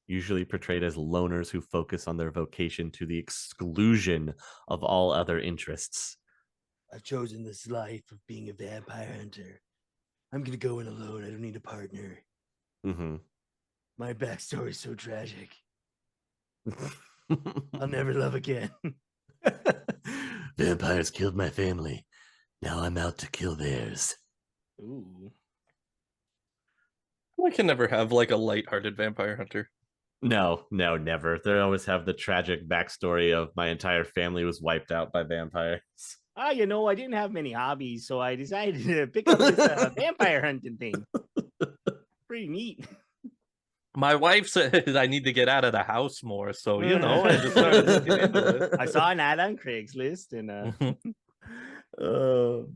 Usually portrayed as loners who focus on their vocation to the exclusion of all other interests. I've chosen this life of being a vampire hunter. I'm gonna go in alone. I don't need a partner. Mm-hmm. My backstory is so tragic. I'll never love again. Vampires killed my family. Now I'm out to kill theirs. Ooh. I can never have like a lighthearted vampire hunter. No, never. They always have the tragic backstory of my entire family was wiped out by vampires. I didn't have many hobbies, so I decided to pick up this vampire hunting thing. Pretty neat. My wife said I need to get out of the house more, so I just started looking into it. I saw an ad on Craigslist, and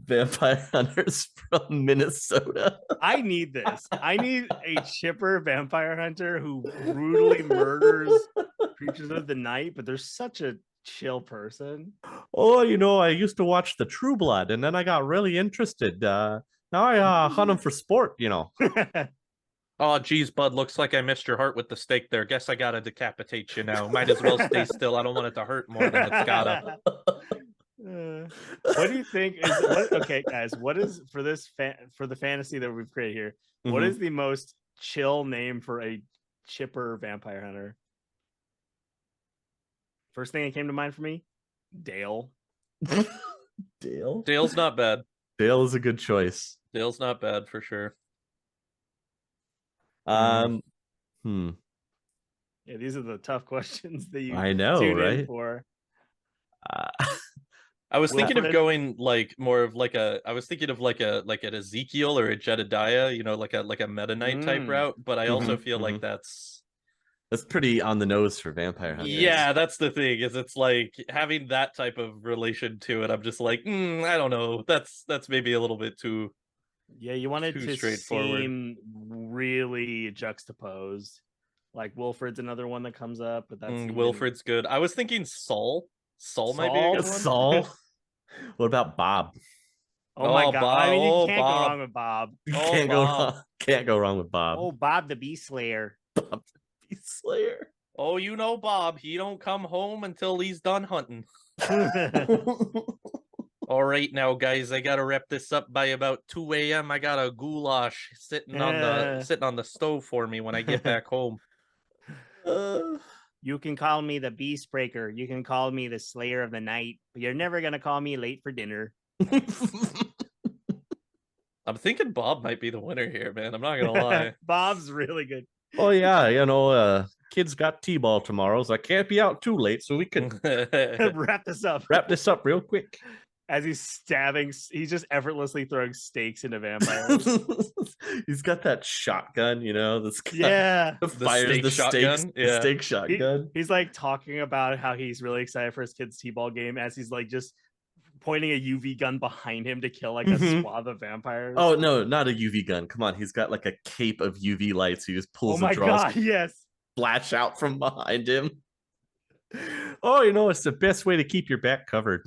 vampire hunters from Minnesota. I need this. I need a chipper vampire hunter who brutally murders creatures of the night, but they're such a chill person. Oh, I used to watch the True Blood, and then I got really interested. Now I hunt them for sport, Oh, geez, bud, looks like I missed your heart with the stake there. Guess I gotta decapitate you now. Might as well stay still. I don't want it to hurt more than it's gotta. What do you think okay, guys, what is for the fantasy that we've created here? Mm-hmm. What is the most chill name for a chipper vampire hunter? First thing that came to mind for me, Dale. Dale? Dale's not bad. Dale is a good choice. Dale's not bad for sure. Yeah, these are the tough questions that you I know, tune right? in for. I was thinking of Wilfred? going like more of like a. I was thinking of like an Ezekiel or a Jedediah, like a Meta Knight type route. But I also feel like that's pretty on the nose for vampire hunters. Yeah, that's the thing. Is it's like having that type of relation to it. I'm just like, I don't know. That's maybe a little bit too. Yeah, you want it too to straightforward. seem really juxtaposed. Like Wilfred's another one that comes up, but that's even... Wilfred's good. I was thinking Saul. Saul might be a good one. Saul. What about Bob? Oh my god! Bob. I mean, you can't Bob. go wrong with Bob. You can't go wrong. Can't go wrong with Bob. Oh, Bob the Beast Slayer. Bob the Beast Slayer. Oh, Bob. He don't come home until he's done hunting. All right, now, guys, I gotta wrap this up by about 2 a.m. I got a goulash sitting on the stove for me when I get back home. You can call me the Beast Breaker. You can call me the Slayer of the Night, but you're never gonna call me late for dinner. I'm thinking Bob might be the winner here, man. I'm not gonna lie. Bob's really good. Oh yeah, kids got T-ball tomorrow, so I can't be out too late, so we can Wrap this up. Wrap this up real quick. As he's just effortlessly throwing stakes into vampires. He's got that shotgun, that's fires the shotgun. The stake shotgun. He's like talking about how he's really excited for his kid's T-ball game as he's like just pointing a UV gun behind him to kill like a swath of vampires. Oh no, not a UV gun. Come on, he's got like a cape of UV lights. He just pulls God, yes. splash out from behind him. Oh, you know, it's the best way to keep your back covered.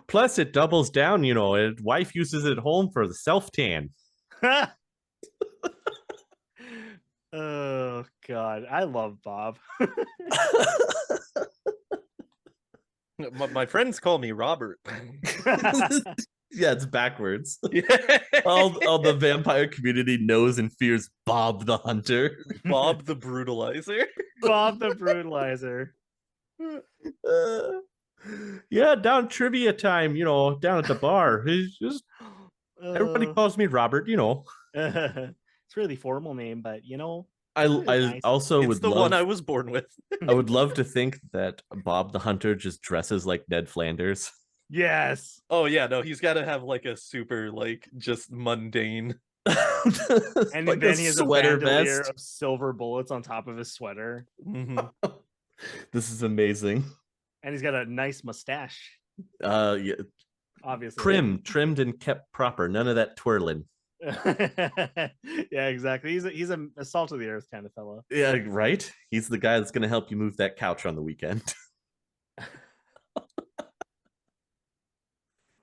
Plus, it doubles down, you know, and wife uses it at home for the self-tan. Oh, God. I love Bob. My friends call me Robert. Yeah, it's backwards. All the vampire community knows and fears Bob the Hunter. Bob the Brutalizer. Bob the Brutalizer. Yeah, down trivia time, you know, down at the bar. He's just everybody calls me Robert, you know. It's a really formal name, but you know, I really nice. also It's would the love, one I was born with. I would love to think that Bob the Hunter just dresses like Ned Flanders. Yes. Oh yeah, no, he's got to have like a super like just mundane. And like then a he has sweater a bandolier vest. of silver bullets on top of his sweater. Mhm. This is amazing. And he's got a nice mustache, Yeah, obviously. trimmed and kept proper. None of that twirling. Yeah, exactly. He's a salt of the earth kind of fellow. Yeah, right. He's the guy that's going to help you move that couch on the weekend.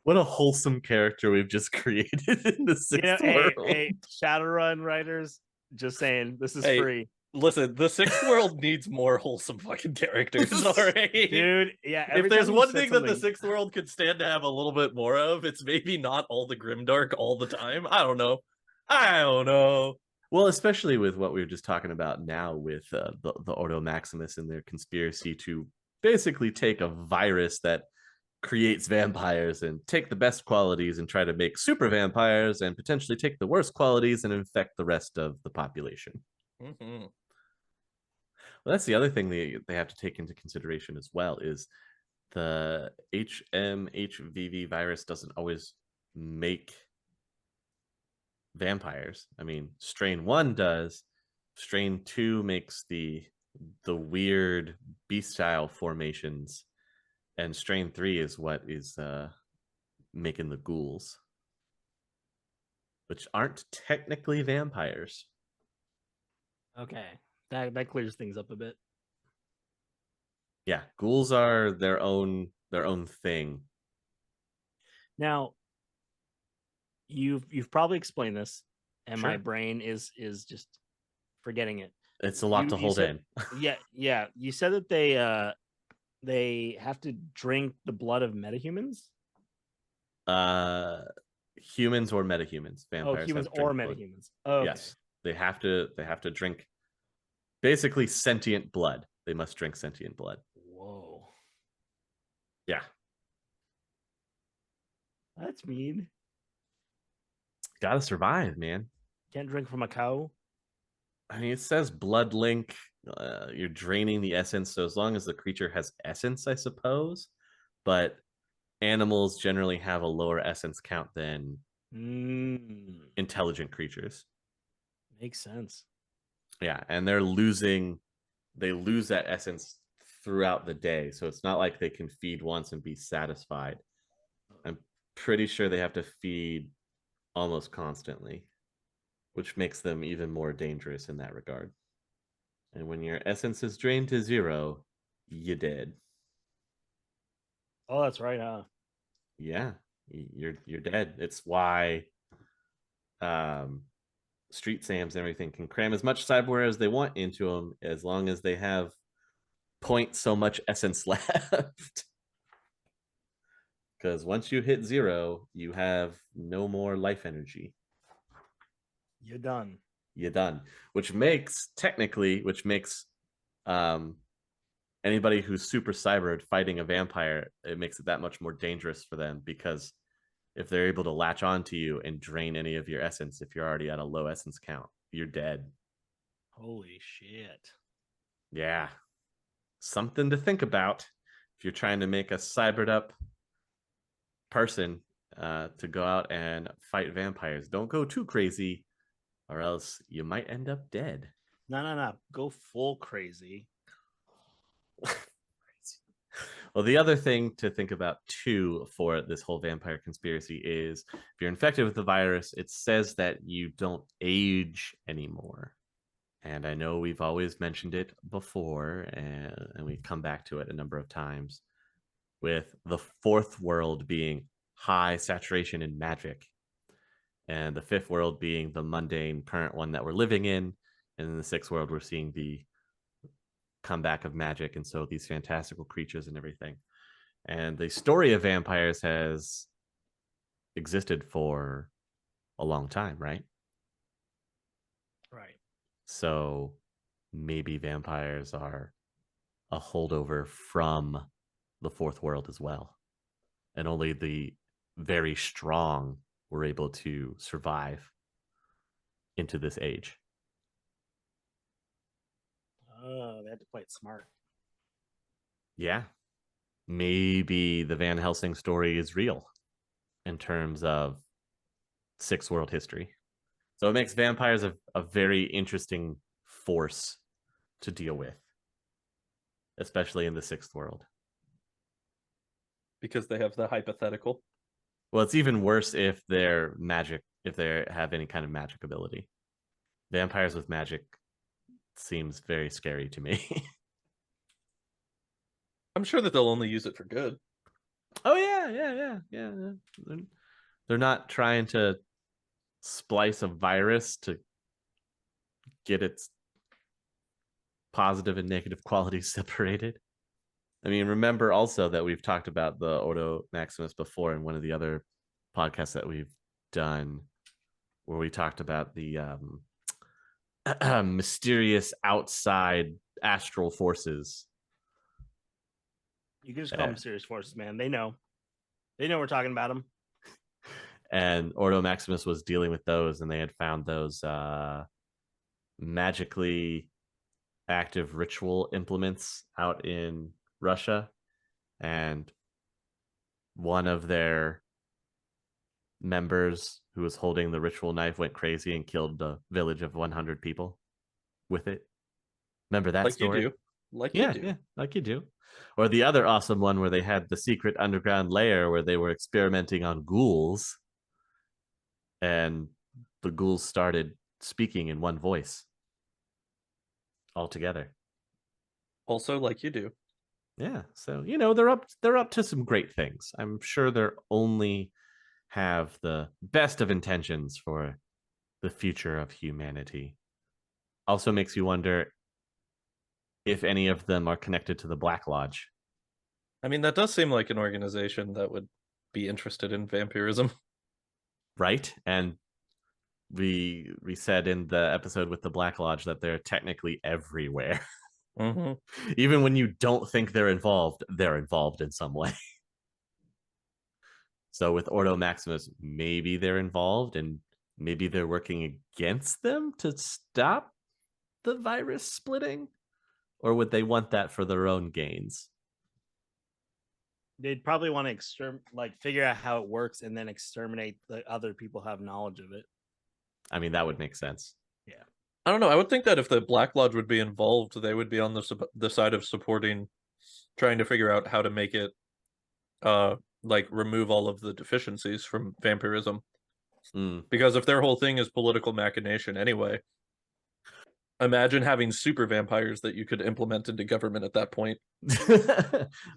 What a wholesome character we've just created in the sixth world. Hey, Shadowrun writers, just saying, this is Hey, free. Listen, the sixth world needs more wholesome fucking characters. All right, Dude. Yeah. If there's one thing that the sixth world could stand to have a little bit more of, it's maybe not all the grimdark all the time. I don't know. Well, especially with what we were just talking about now with the Ordo Maximus and their conspiracy to basically take a virus that creates vampires and take the best qualities and try to make super vampires and potentially take the worst qualities and infect the rest of the population. Mm-hmm. Well, that's the other thing they have to take into consideration as well is the HMHVV virus doesn't always make vampires. I mean, strain 1 does. Strain 2 makes the weird beast-style formations, and strain 3 is what is making the ghouls, which aren't technically vampires. Okay. That clears things up a bit. Yeah, ghouls are their own thing. Now, you've probably explained this, and Sure. my brain is just forgetting it. It's a lot to hold said, in. Yeah. You said that they have to drink the blood of metahumans. Humans or metahumans. Vampires. Oh, humans or metahumans. Oh, okay. Yes, they have to drink basically sentient blood. They must drink sentient blood. Whoa. Yeah. That's mean. Gotta survive, man. Can't drink from a cow. I mean, it says blood link. You're draining the essence, so as long as the creature has essence, I suppose. But animals generally have a lower essence count than intelligent creatures. Makes sense. Yeah, and they lose that essence throughout the day, so it's not like they can feed once and be satisfied. I'm pretty sure they have to feed almost constantly, which makes them even more dangerous in that regard. And when your essence is drained to 0, you're dead. Oh, that's right, huh? Yeah, you're dead. It's why Street Sams and everything can cram as much cyberware as they want into them, as long as they have point so much essence left. Because once you hit 0, you have no more life energy. You're done. You're done. Which makes anybody who's super cybered fighting a vampire, it makes it that much more dangerous for them, because if they're able to latch onto you and drain any of your essence, if you're already at a low essence count, you're dead. Holy shit. Yeah. Something to think about if you're trying to make a cybered up person to go out and fight vampires. Don't go too crazy, or else you might end up dead. No. Go full crazy. Well, the other thing to think about too for this whole vampire conspiracy is if you're infected with the virus, it says that you don't age anymore. And I know we've always mentioned it before, and we've come back to it a number of times, with the fourth world being high saturation in magic, and the fifth world being the mundane current one that we're living in, and in the sixth world we're seeing the comeback of magic, and so these fantastical creatures and everything. And the story of vampires has existed for a long time, right? Right. So maybe vampires are a holdover from the fourth world as well. And only the very strong were able to survive into this age. Oh, they had to play it smart. Yeah. Maybe the Van Helsing story is real in terms of sixth world history. So it makes vampires a very interesting force to deal with, especially in the sixth world. Because they have the hypothetical. Well, it's even worse if they're magic, if they have any kind of magic ability. Vampires with magic seems very scary to me. I'm sure that they'll only use it for good. Oh yeah. They're not trying to splice a virus to get its positive and negative qualities separated. I mean, remember also that we've talked about the Ordo Maximus before in one of the other podcasts that we've done, where we talked about the mysterious outside astral forces. You can just call them serious forces, man. They know. They know we're talking about them. And Ordo Maximus was dealing with those, and they had found those magically active ritual implements out in Russia. And one of their members who was holding the ritual knife went crazy and killed a village of 100 people with it. Remember that story? You do. Yeah, like you do. Or the other awesome one where they had the secret underground lair where they were experimenting on ghouls, and the ghouls started speaking in one voice all together. Also, like you do. Yeah, so they're up to some great things. I'm sure they're only have the best of intentions for the future of humanity. Also makes you wonder if any of them are connected to the Black Lodge. I mean, that does seem like an organization that would be interested in vampirism. Right? And we said in the episode with the Black Lodge that they're technically everywhere. Mm-hmm. Even when you don't think they're involved in some way. So with Ordo Maximus, maybe they're involved and maybe they're working against them to stop the virus splitting? Or would they want that for their own gains? They'd probably want to figure out how it works and then exterminate the other people who have knowledge of it. I mean, that would make sense. Yeah. I don't know. I would think that if the Black Lodge would be involved, they would be on the side of supporting, trying to figure out how to make it, remove all of the deficiencies from vampirism. Because if their whole thing is political machination anyway, imagine having super vampires that you could implement into government at that point.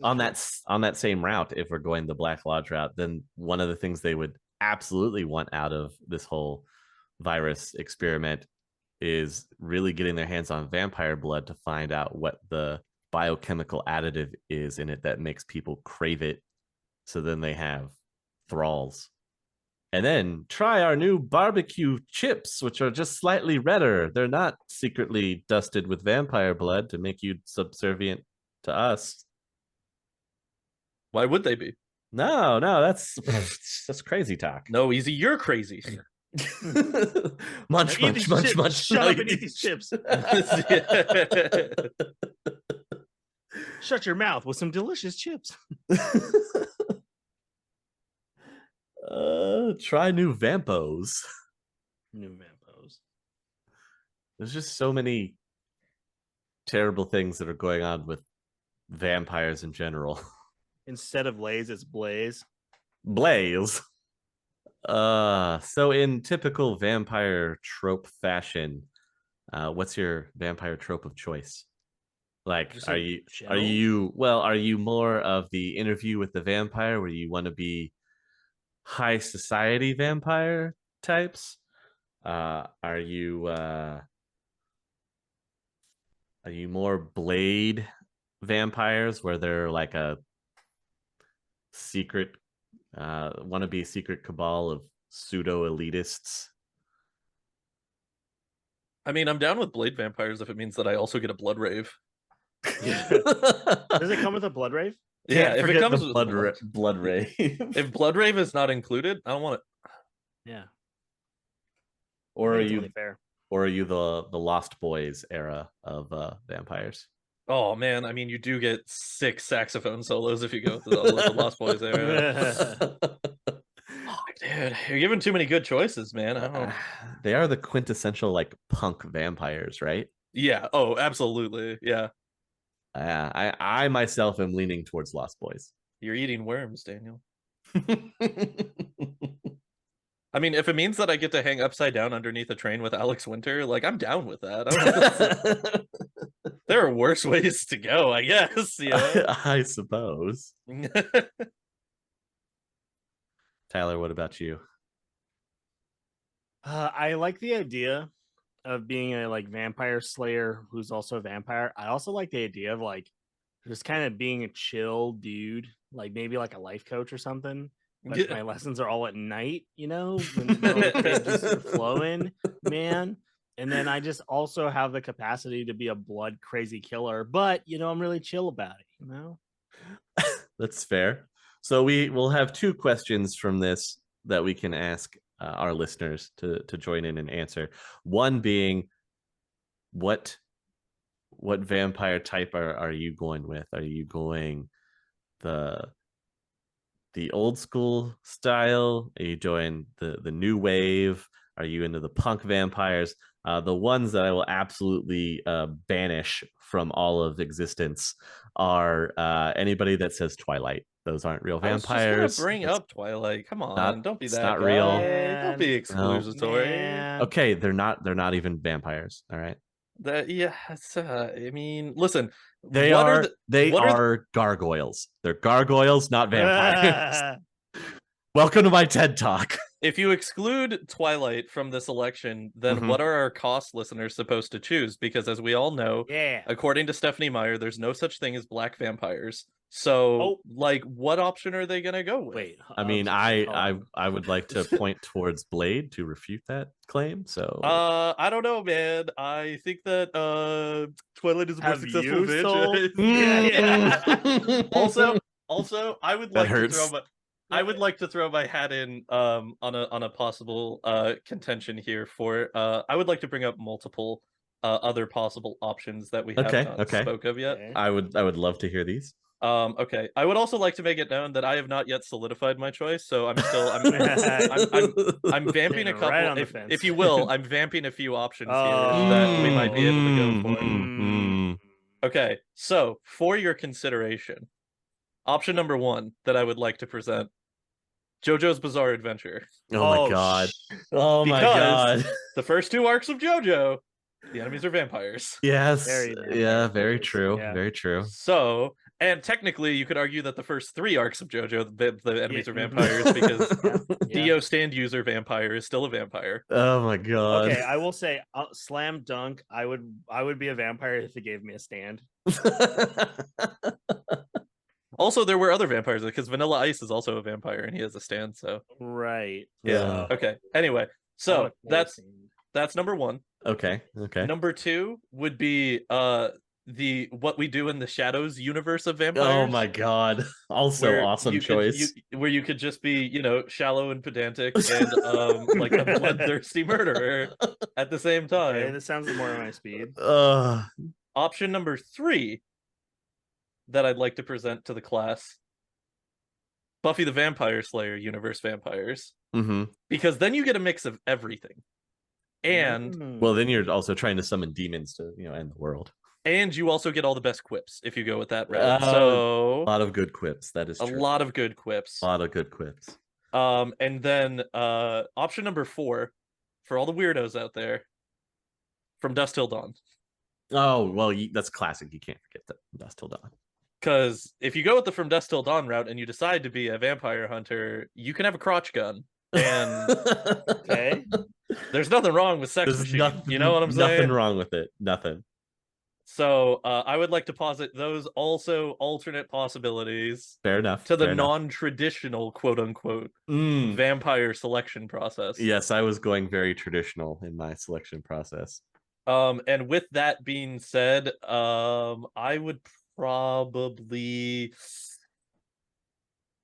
on that same route, if we're going the Black Lodge route, then one of the things they would absolutely want out of this whole virus experiment is really getting their hands on vampire blood to find out what the biochemical additive is in it that makes people crave it, so then they have thralls. And then try our new barbecue chips, which are just slightly redder. They're not secretly dusted with vampire blood to make you subservient to us. Why would they be? No, that's crazy talk. No, Easy, you're crazy. munch. Shut up and eat these chips. Shut your mouth with some delicious chips. Try new vampos. New vampos. There's just so many terrible things that are going on with vampires in general. Instead of Lays, it's Blaze. Blaze. So in typical vampire trope fashion, What's your vampire trope of choice? Like, Just are in you general? are you more of the interview with the vampire where you want to be high society vampire types? Are you more Blade vampires where they're like a secret wannabe secret cabal of pseudo elitists? I mean, I'm down with Blade vampires if it means that I also get a blood rave. Does it come with a blood rave? Yeah, if it Forget comes the with blood rave. if blood rave is not included, I don't want it. Yeah. Or are It's you only fair. or are you the Lost Boys era of vampires? Oh man, I mean, you do get 6 saxophone solos if you go with the Lost Boys era. Oh, dude, you're giving too many good choices, man. I don't. They are the quintessential like punk vampires, right? Yeah. Oh, absolutely. Yeah. I myself am leaning towards Lost Boys. You're eating worms, Daniel. I mean, if it means that I get to hang upside down underneath a train with Alex Winter, like I'm down with that. There are worse ways to go, I guess. Yeah. I suppose. Tyler, what about you? I like the idea of being a like vampire slayer who's also a vampire. I also like the idea of like just kind of being a chill dude, like maybe like a life coach or something. But my lessons are all at night, when the kids just flowing, man. And then I just also have the capacity to be a blood crazy killer, but I'm really chill about it. That's fair. So we will have 2 questions from this that we can ask our listeners to join in and answer. One being, what vampire type are you going with? Are you going the old school style? Are you doing the new wave? Are you into the punk vampires? The ones that I will absolutely banish from all of existence are anybody that says Twilight. Those aren't real I was vampires. just gonna bring up Twilight. Come on, don't be it's that not guy. real. Don't be exclusatory. Man. Okay, they're not even vampires. All right. Yeah, I mean, listen, They are gargoyles. They're gargoyles, not vampires. Welcome to my TED Talk. If you exclude Twilight from this election, then what are our cost listeners supposed to choose? Because as we all know, according to Stephanie Meyer, there's no such thing as black vampires. So, like, what option are they gonna go with? Wait, I mean, I would like to point towards Blade to refute that claim. So, I don't know, man. I think that Twilight is a more successful franchise. Yeah. Also, I would like hurts. to throw my I would like to throw my hat in on a possible contention here for I would like to bring up multiple other possible options that we have not spoke of yet. I would love to hear these. Okay. I would also like to make it known that I have not yet solidified my choice, so I'm vamping a couple. Right if you will, I'm vamping a few options here that we might be able to go for. Okay, so for your consideration, option number 1 that I would like to present: JoJo's Bizarre Adventure. Oh my god! Oh my god! The first 2 arcs of JoJo, the enemies are vampires. Yes. Very true. Yeah. Very true. So, and technically, you could argue that the first 3 arcs of JoJo, the enemies are vampires because Dio stand user vampire is still a vampire. Oh my god! Okay, I will say, slam dunk. I would be a vampire if it gave me a stand. Also, there were other vampires because Vanilla Ice is also a vampire and he has a stand. So right. Yeah. Okay. Anyway, so that's number 1. Okay. Number 2 would be the What We Do in the Shadows universe of vampires. Oh my god! Also awesome choice. Where you could just be, shallow and pedantic and like a bloodthirsty murderer at the same time. Okay, this sounds more of my speed. Option number 3 that I'd like to present to the class: Buffy the Vampire Slayer universe vampires. Because then you get a mix of everything. And well, then you're also trying to summon demons to end the world. And you also get all the best quips if you go with that route. So a lot of good quips. That is true. A lot of good quips. And then option number 4 for all the weirdos out there: From Dusk Till Dawn. Oh, well, that's classic. You can't forget that Dusk Till Dawn. Because if you go with the From Dusk Till Dawn route and you decide to be a vampire hunter, you can have a crotch gun. And Okay. there's nothing wrong with sex machine. Nothing, you know what I'm saying? Nothing wrong with it. Nothing. So I would like to posit those also alternate possibilities Fair enough. to the fair enough. non-traditional quote-unquote vampire selection process. Yes, I was going very traditional in my selection process. And with that being said, I would probably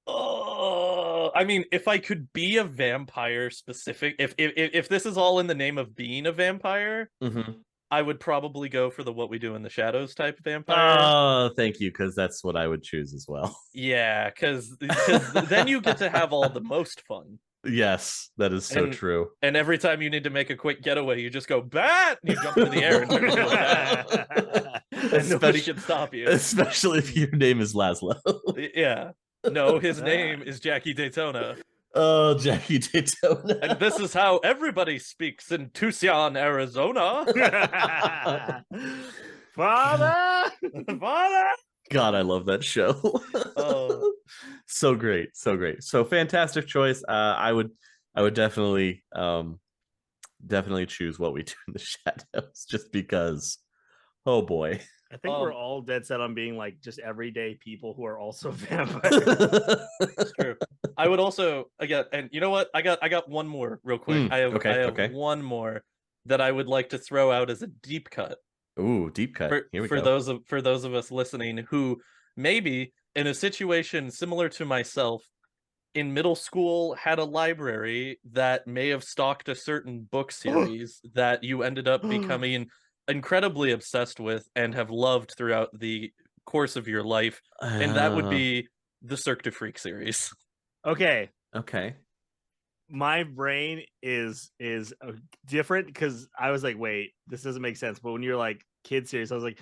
I mean, if I could be a vampire specific, if this is all in the name of being a vampire, I would probably go for the What We Do in the Shadows type vampire. Oh, thank you, because that's what I would choose as well. Yeah, because then you get to have all the most fun. Yes, that is so true. And every time you need to make a quick getaway, you just go bat and you jump into the air and turn into a bat. And nobody can stop you. Especially if your name is Laszlo. Yeah. No, his name is Jackie Daytona. Oh, Jackie Daytona. And this is how everybody speaks in Tucson, Arizona. Father! Father! God, I love that show. Oh. So great, so great. So fantastic choice. I would definitely choose What We Do in the Shadows, just because. Oh boy. I think we're all dead set on being like just everyday people who are also vampires. It's true. I would also and you know what? I got one more real quick. I have one more that I would like to throw out as a deep cut. Ooh, deep cut. Here we for go. those of us listening who maybe in a situation similar to myself in middle school had a library that may have stocked a certain book series that you ended up becoming incredibly obsessed with and have loved throughout the course of your life, and that would be the Cirque du Freak series. Okay. My brain is different because I was like, wait, this doesn't make sense. But when you're like kid series, I was like,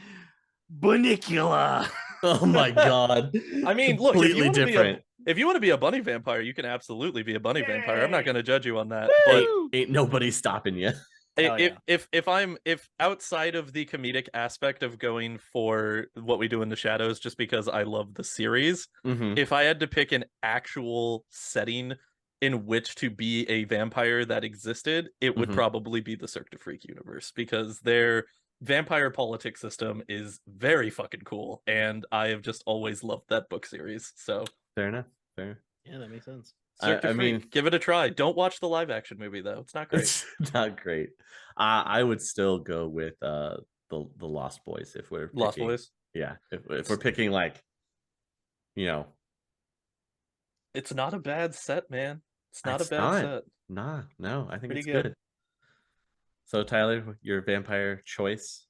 Bunnicula. Oh my god. I mean, look, completely different. If you want to be a bunny vampire, you can absolutely be a bunny vampire. I'm not going to judge you on that. But ain't nobody stopping you. If outside of the comedic aspect of going for What We Do in the Shadows, just because I love the series, if I had to pick an actual setting in which to be a vampire that existed, it would probably be the Cirque du Freak universe, because their vampire politics system is very fucking cool, and I have just always loved that book series. So fair enough. Fair. Yeah, that makes sense. I mean, give it a try. Don't watch the live action movie though; it's not great. It's not great. I would still go with the Lost Boys if we're picking, Lost Boys. Yeah, if we're picking like, it's not a bad set, man. It's not a bad set. Nah, no, I think Pretty it's good. So Tyler, your vampire choice?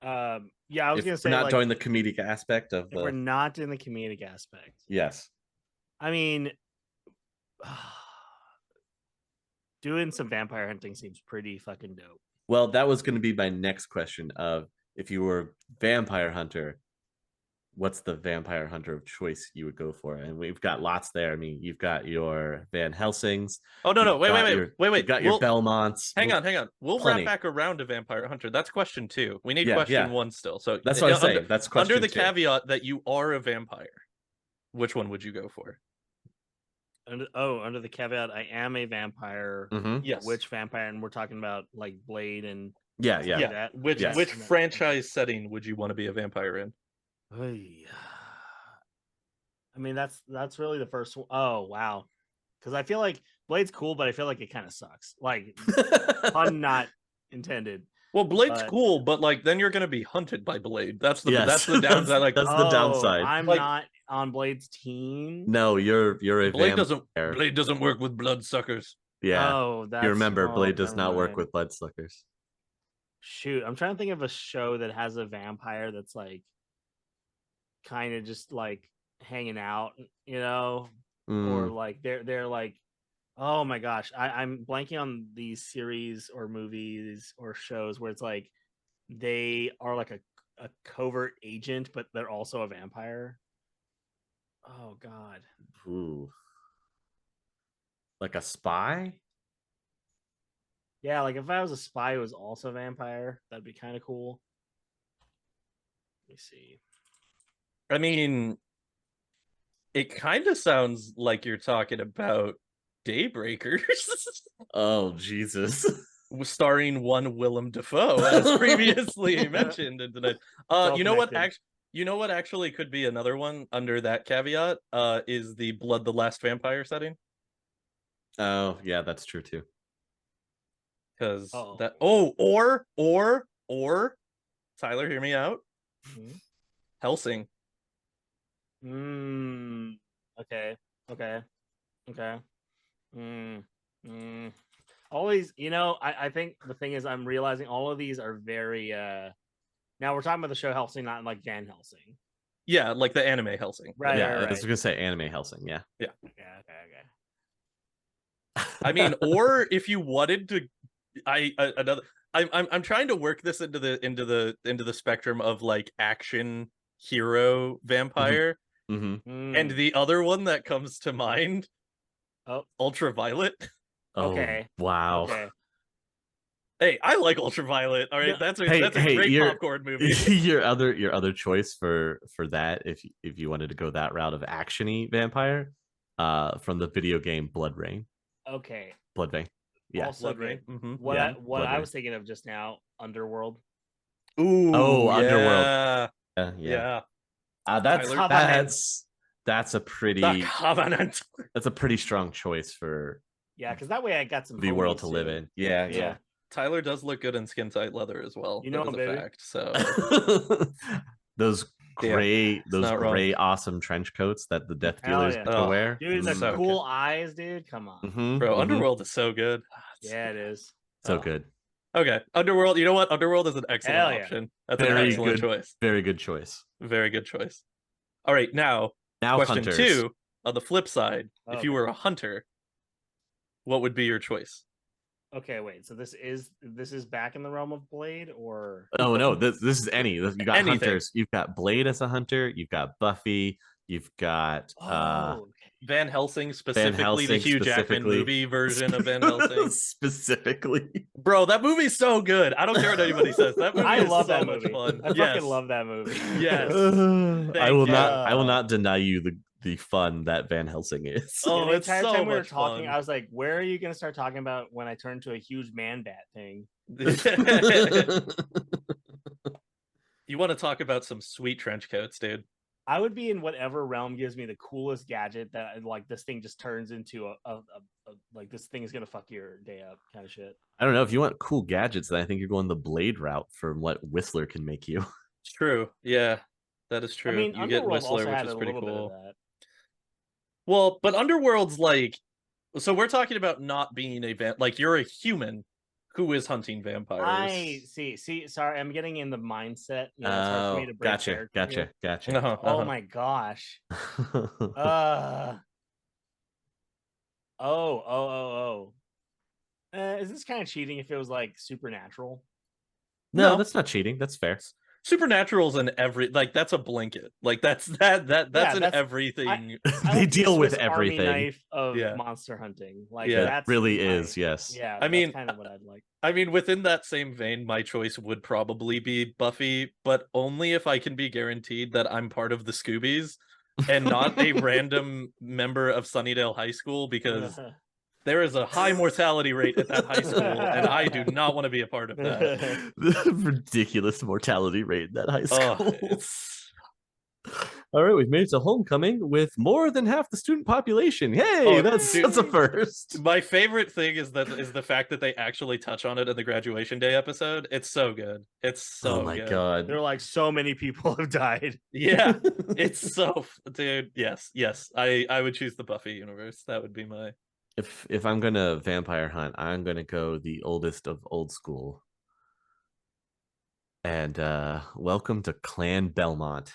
Yeah, I was gonna say, we're not doing the comedic aspect of we're not in the comedic aspect. Yes. I mean, doing some vampire hunting seems pretty fucking dope. Well, that was going to be my next question of, if you were vampire hunter, what's the vampire hunter of choice you would go for? And we've got lots there. I mean, you've got your Van Helsings. Oh no, wait. You've got your Belmonts. Hang on. We'll wrap back around to vampire hunter. That's question 2. We need question 1 still. So that's what I'm saying. That's question under the 2. caveat that you are a vampire. Which one would you go for? Under the caveat, I am a vampire. Yes. Which vampire? And we're talking about like Blade and yeah. Which franchise setting would you want to be a vampire in? I mean, that's really the first one. Oh wow, because I feel like Blade's cool, but I feel like it kind of sucks. Like, pun not intended. Well, Blade's cool, but like then you're gonna be hunted by Blade. That's the downside. Like that's the downside. I'm not on Blade's team. No, you're a Blade doesn't work with bloodsuckers. Yeah. Oh, you remember Blade does not work with bloodsuckers. Shoot, I'm trying to think of a show that has a vampire that's like kind of just like hanging out, or like they're like, oh my gosh, I'm blanking on these series or movies or shows where it's like they are like a covert agent, but they're also a vampire. Oh god. Ooh. Like a spy? Yeah, like if I was a spy who was also a vampire, that'd be kind of cool. Let me see. I mean, it kind of sounds like you're talking about Daybreakers, Oh Jesus. starring one Willem Dafoe, as previously mentioned in tonight. all You know what? connected. You know what actually could be another one under that caveat? Is the Blood the Last Vampire setting? Oh yeah, that's true too. Because Oh. that or Tyler, hear me out. Mhm. Helsing. Okay. Okay. Okay. Mm. Mm. All these, I think the thing is I'm realizing all of these are very now we're talking about the show Helsing, not like Van Helsing. Yeah, like the anime Helsing. Right, Yeah, right, I was gonna say anime Helsing. Yeah. Yeah. Okay. I mean, or if you wanted to, I'm trying to work this into the spectrum of like action hero vampire, Mm-hmm. and the other one that comes to mind, Oh, Ultraviolet. okay. Oh, wow. Okay. Hey, I like Ultraviolet. All right, No, that's a Hey, great your popcorn movie. your other choice for that, if you wanted to go that route of actiony vampire, from the video game Blood Rain. Okay. Blood Rain. Yeah. Also Blood good. Rain. Mm-hmm. What Yeah, what Blood I Rain. was thinking of just now, Underworld. Ooh, Oh, Underworld. yeah, Yeah. yeah. That's Tyler? that's a The pretty Covenant. that's a pretty strong choice for Yeah, because that way I got some the world homies, to live too. in. Yeah, Yeah. Tyler does look good in skin tight leather as well. You know That is him, a baby. fact. So those Damn, it's not wrong. gray awesome trench coats that the death Hell dealers yeah. get to wear. Dude, the So cool eyes, dude. Come on. Bro, Underworld is so good. Yeah, it is. So Oh. good. Okay, Underworld. You know what? Underworld is an excellent Hell yeah. option. That's an Very excellent good choice. Very good choice. Very good choice. All right, now question hunters. 2. On the flip side, if you Okay. were a hunter, what would be your choice? Okay, wait. So this is back in the realm of Blade, or Oh no, this is any. You got Anything. hunters. You've got Blade as a hunter. You've got Buffy. You've got Van Helsing, specifically the Helsing, Hugh Jackman specifically. movie version of Van Helsing. Specifically. Bro, that movie's so good. I don't care what anybody says. That movie I is love so that much movie. fun. I Yes. fucking love that movie. Yes. I will you. not deny you the fun that Van Helsing is. Oh, the it's entire so time we were much talking, fun. I was like, "Where are you gonna start talking about when I turn into a huge man bat thing?" You want to talk about some sweet trench coats, dude? I would be in whatever realm gives me the coolest gadget that like this thing just turns into a like this thing is gonna fuck your day up kind of shit. I don't know, if you want cool gadgets, then I think you're going the Blade route from what Whistler can make you. It's true. Yeah, that is true. I mean, you get Underworld Whistler, also which had is a pretty little cool. bit of that. Well, but Underworld's like, so we're talking about not being a like you're a human who is hunting vampires. I see. Sorry, I'm getting in the mindset. It's hard for me to break Gotcha. Oh my gosh. Is this kind of cheating if it was like supernatural? No, that's not cheating. That's fair. Supernatural's in every, like, that's a blanket. Like that's in everything. They deal with Swiss Army everything. knife of Yeah. monster hunting. Like Yeah. that's really is, yes. Yeah, I mean, that's kind of what I'd like. I mean, within that same vein, my choice would probably be Buffy, but only if I can be guaranteed that I'm part of the Scoobies and not a random member of Sunnydale High School, because there is a high mortality rate at that high school, and I do not want to be a part of that. The ridiculous mortality rate in that high school. Oh, All right, we've made it to homecoming with more than half the student population. Hey, that's a first. My favorite thing is the fact that they actually touch on it in the graduation day episode. It's so good. It's so oh my good. god. They're like, so many people have died. Yeah, it's so, dude. Yes, I would choose the Buffy universe. That would be my. If I'm gonna vampire hunt, I'm gonna go the oldest of old school. And welcome to Clan Belmont.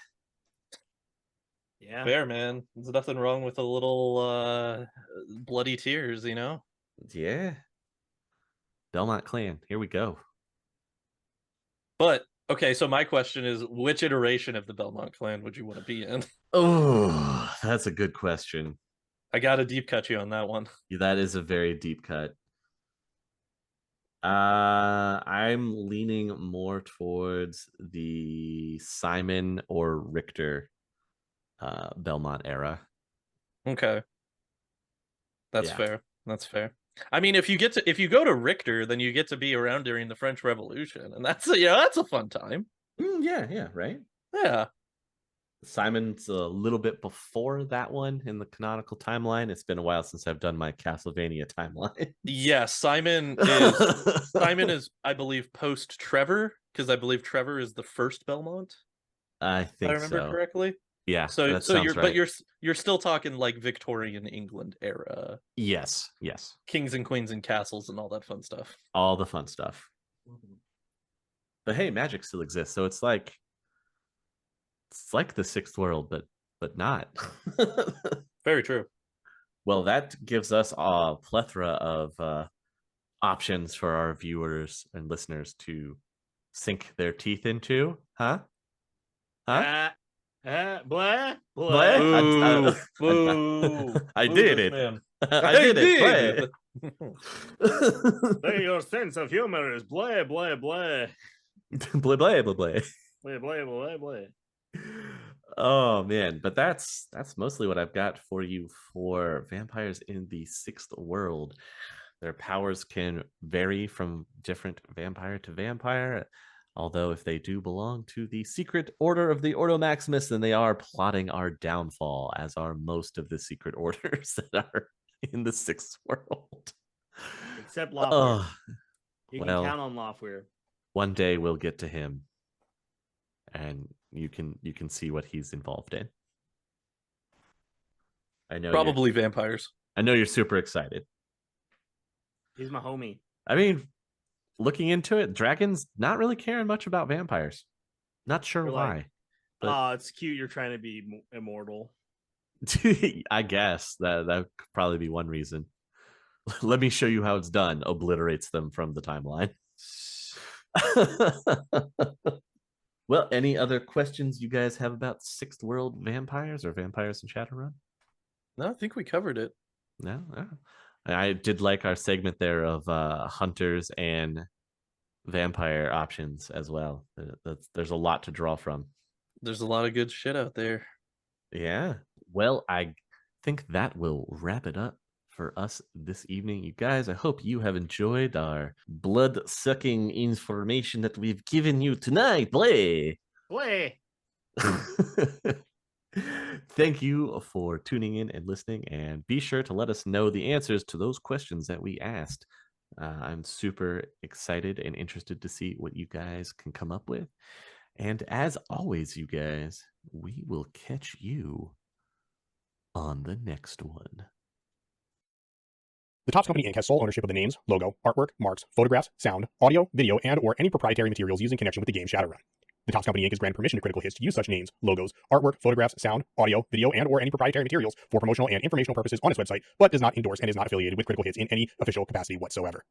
Yeah, Fair, man. There's nothing wrong with a little bloody tears, you know? Yeah. Belmont Clan. Here we go. But okay, so my question is, which iteration of the Belmont Clan would you want to be in? Oh, that's a good question. I got to deep cut you on that one. That is a very deep cut. I'm leaning more towards the Simon or Richter Belmont era. Okay. That's Yeah. fair. That's fair. I mean, if you go to Richter, then you get to be around during the French Revolution, and that's that's a fun time. Yeah, right. Yeah. Simon's a little bit before that one in the canonical timeline. It's been a while since I've done my Castlevania timeline. Yeah, Simon is, I believe, post Trevor, because I believe Trevor is the first Belmont. I If think I remember so. correctly. Yeah, So that sounds right. but you're still talking like Victorian England era. Yes. Kings and queens and castles and all that fun stuff. All the fun stuff. But hey, magic still exists, so it's like the sixth world, but not. Very true. Well, that gives us a plethora of options for our viewers and listeners to sink their teeth into, huh? Blah, blah. Bleh? Boo, I boo did this it. man. I did it. Hey, your sense of humor is blah, blah, blah. Blah, blah, blah, blah. Blah, blah, blah, blah. Oh man, but that's mostly what I've got for you for vampires in the sixth world. Their powers can vary from different vampire to vampire, although if they do belong to the secret order of the Ordo Maximus, then they are plotting our downfall, as are most of the secret orders that are in the sixth world. Except Lofweir. Oh, You can well, count on Lofweir. one day we'll get to him, and you can see what he's involved in. I know Probably vampires. I know you're super excited. He's my homie. I mean, looking into it, dragons not really caring much about vampires. Not sure They're why. like, but it's cute. You're trying to be immortal. I guess that could probably be one reason. Let me show you how it's done. Obliterates them from the timeline. Well, any other questions you guys have about sixth world vampires or vampires in Shadowrun? No, I think we covered it. No, I did like our segment there of hunters and vampire options as well. There's a lot to draw from. There's a lot of good shit out there. Yeah. Well, I think that will wrap it up for us this evening. You guys, I hope you have enjoyed our blood-sucking information that we've given you tonight. Play. Thank you for tuning in and listening, and be sure to let us know the answers to those questions that we asked. I'm super excited and interested to see what you guys can come up with. And as always, you guys, we will catch you on the next one. The Topps Company Inc. has sole ownership of the names, logo, artwork, marks, photographs, sound, audio, video, and or any proprietary materials used in connection with the game Shadowrun. The Topps Company Inc. is granted permission to Critical Hits to use such names, logos, artwork, photographs, sound, audio, video, and or any proprietary materials for promotional and informational purposes on its website, but does not endorse and is not affiliated with Critical Hits in any official capacity whatsoever.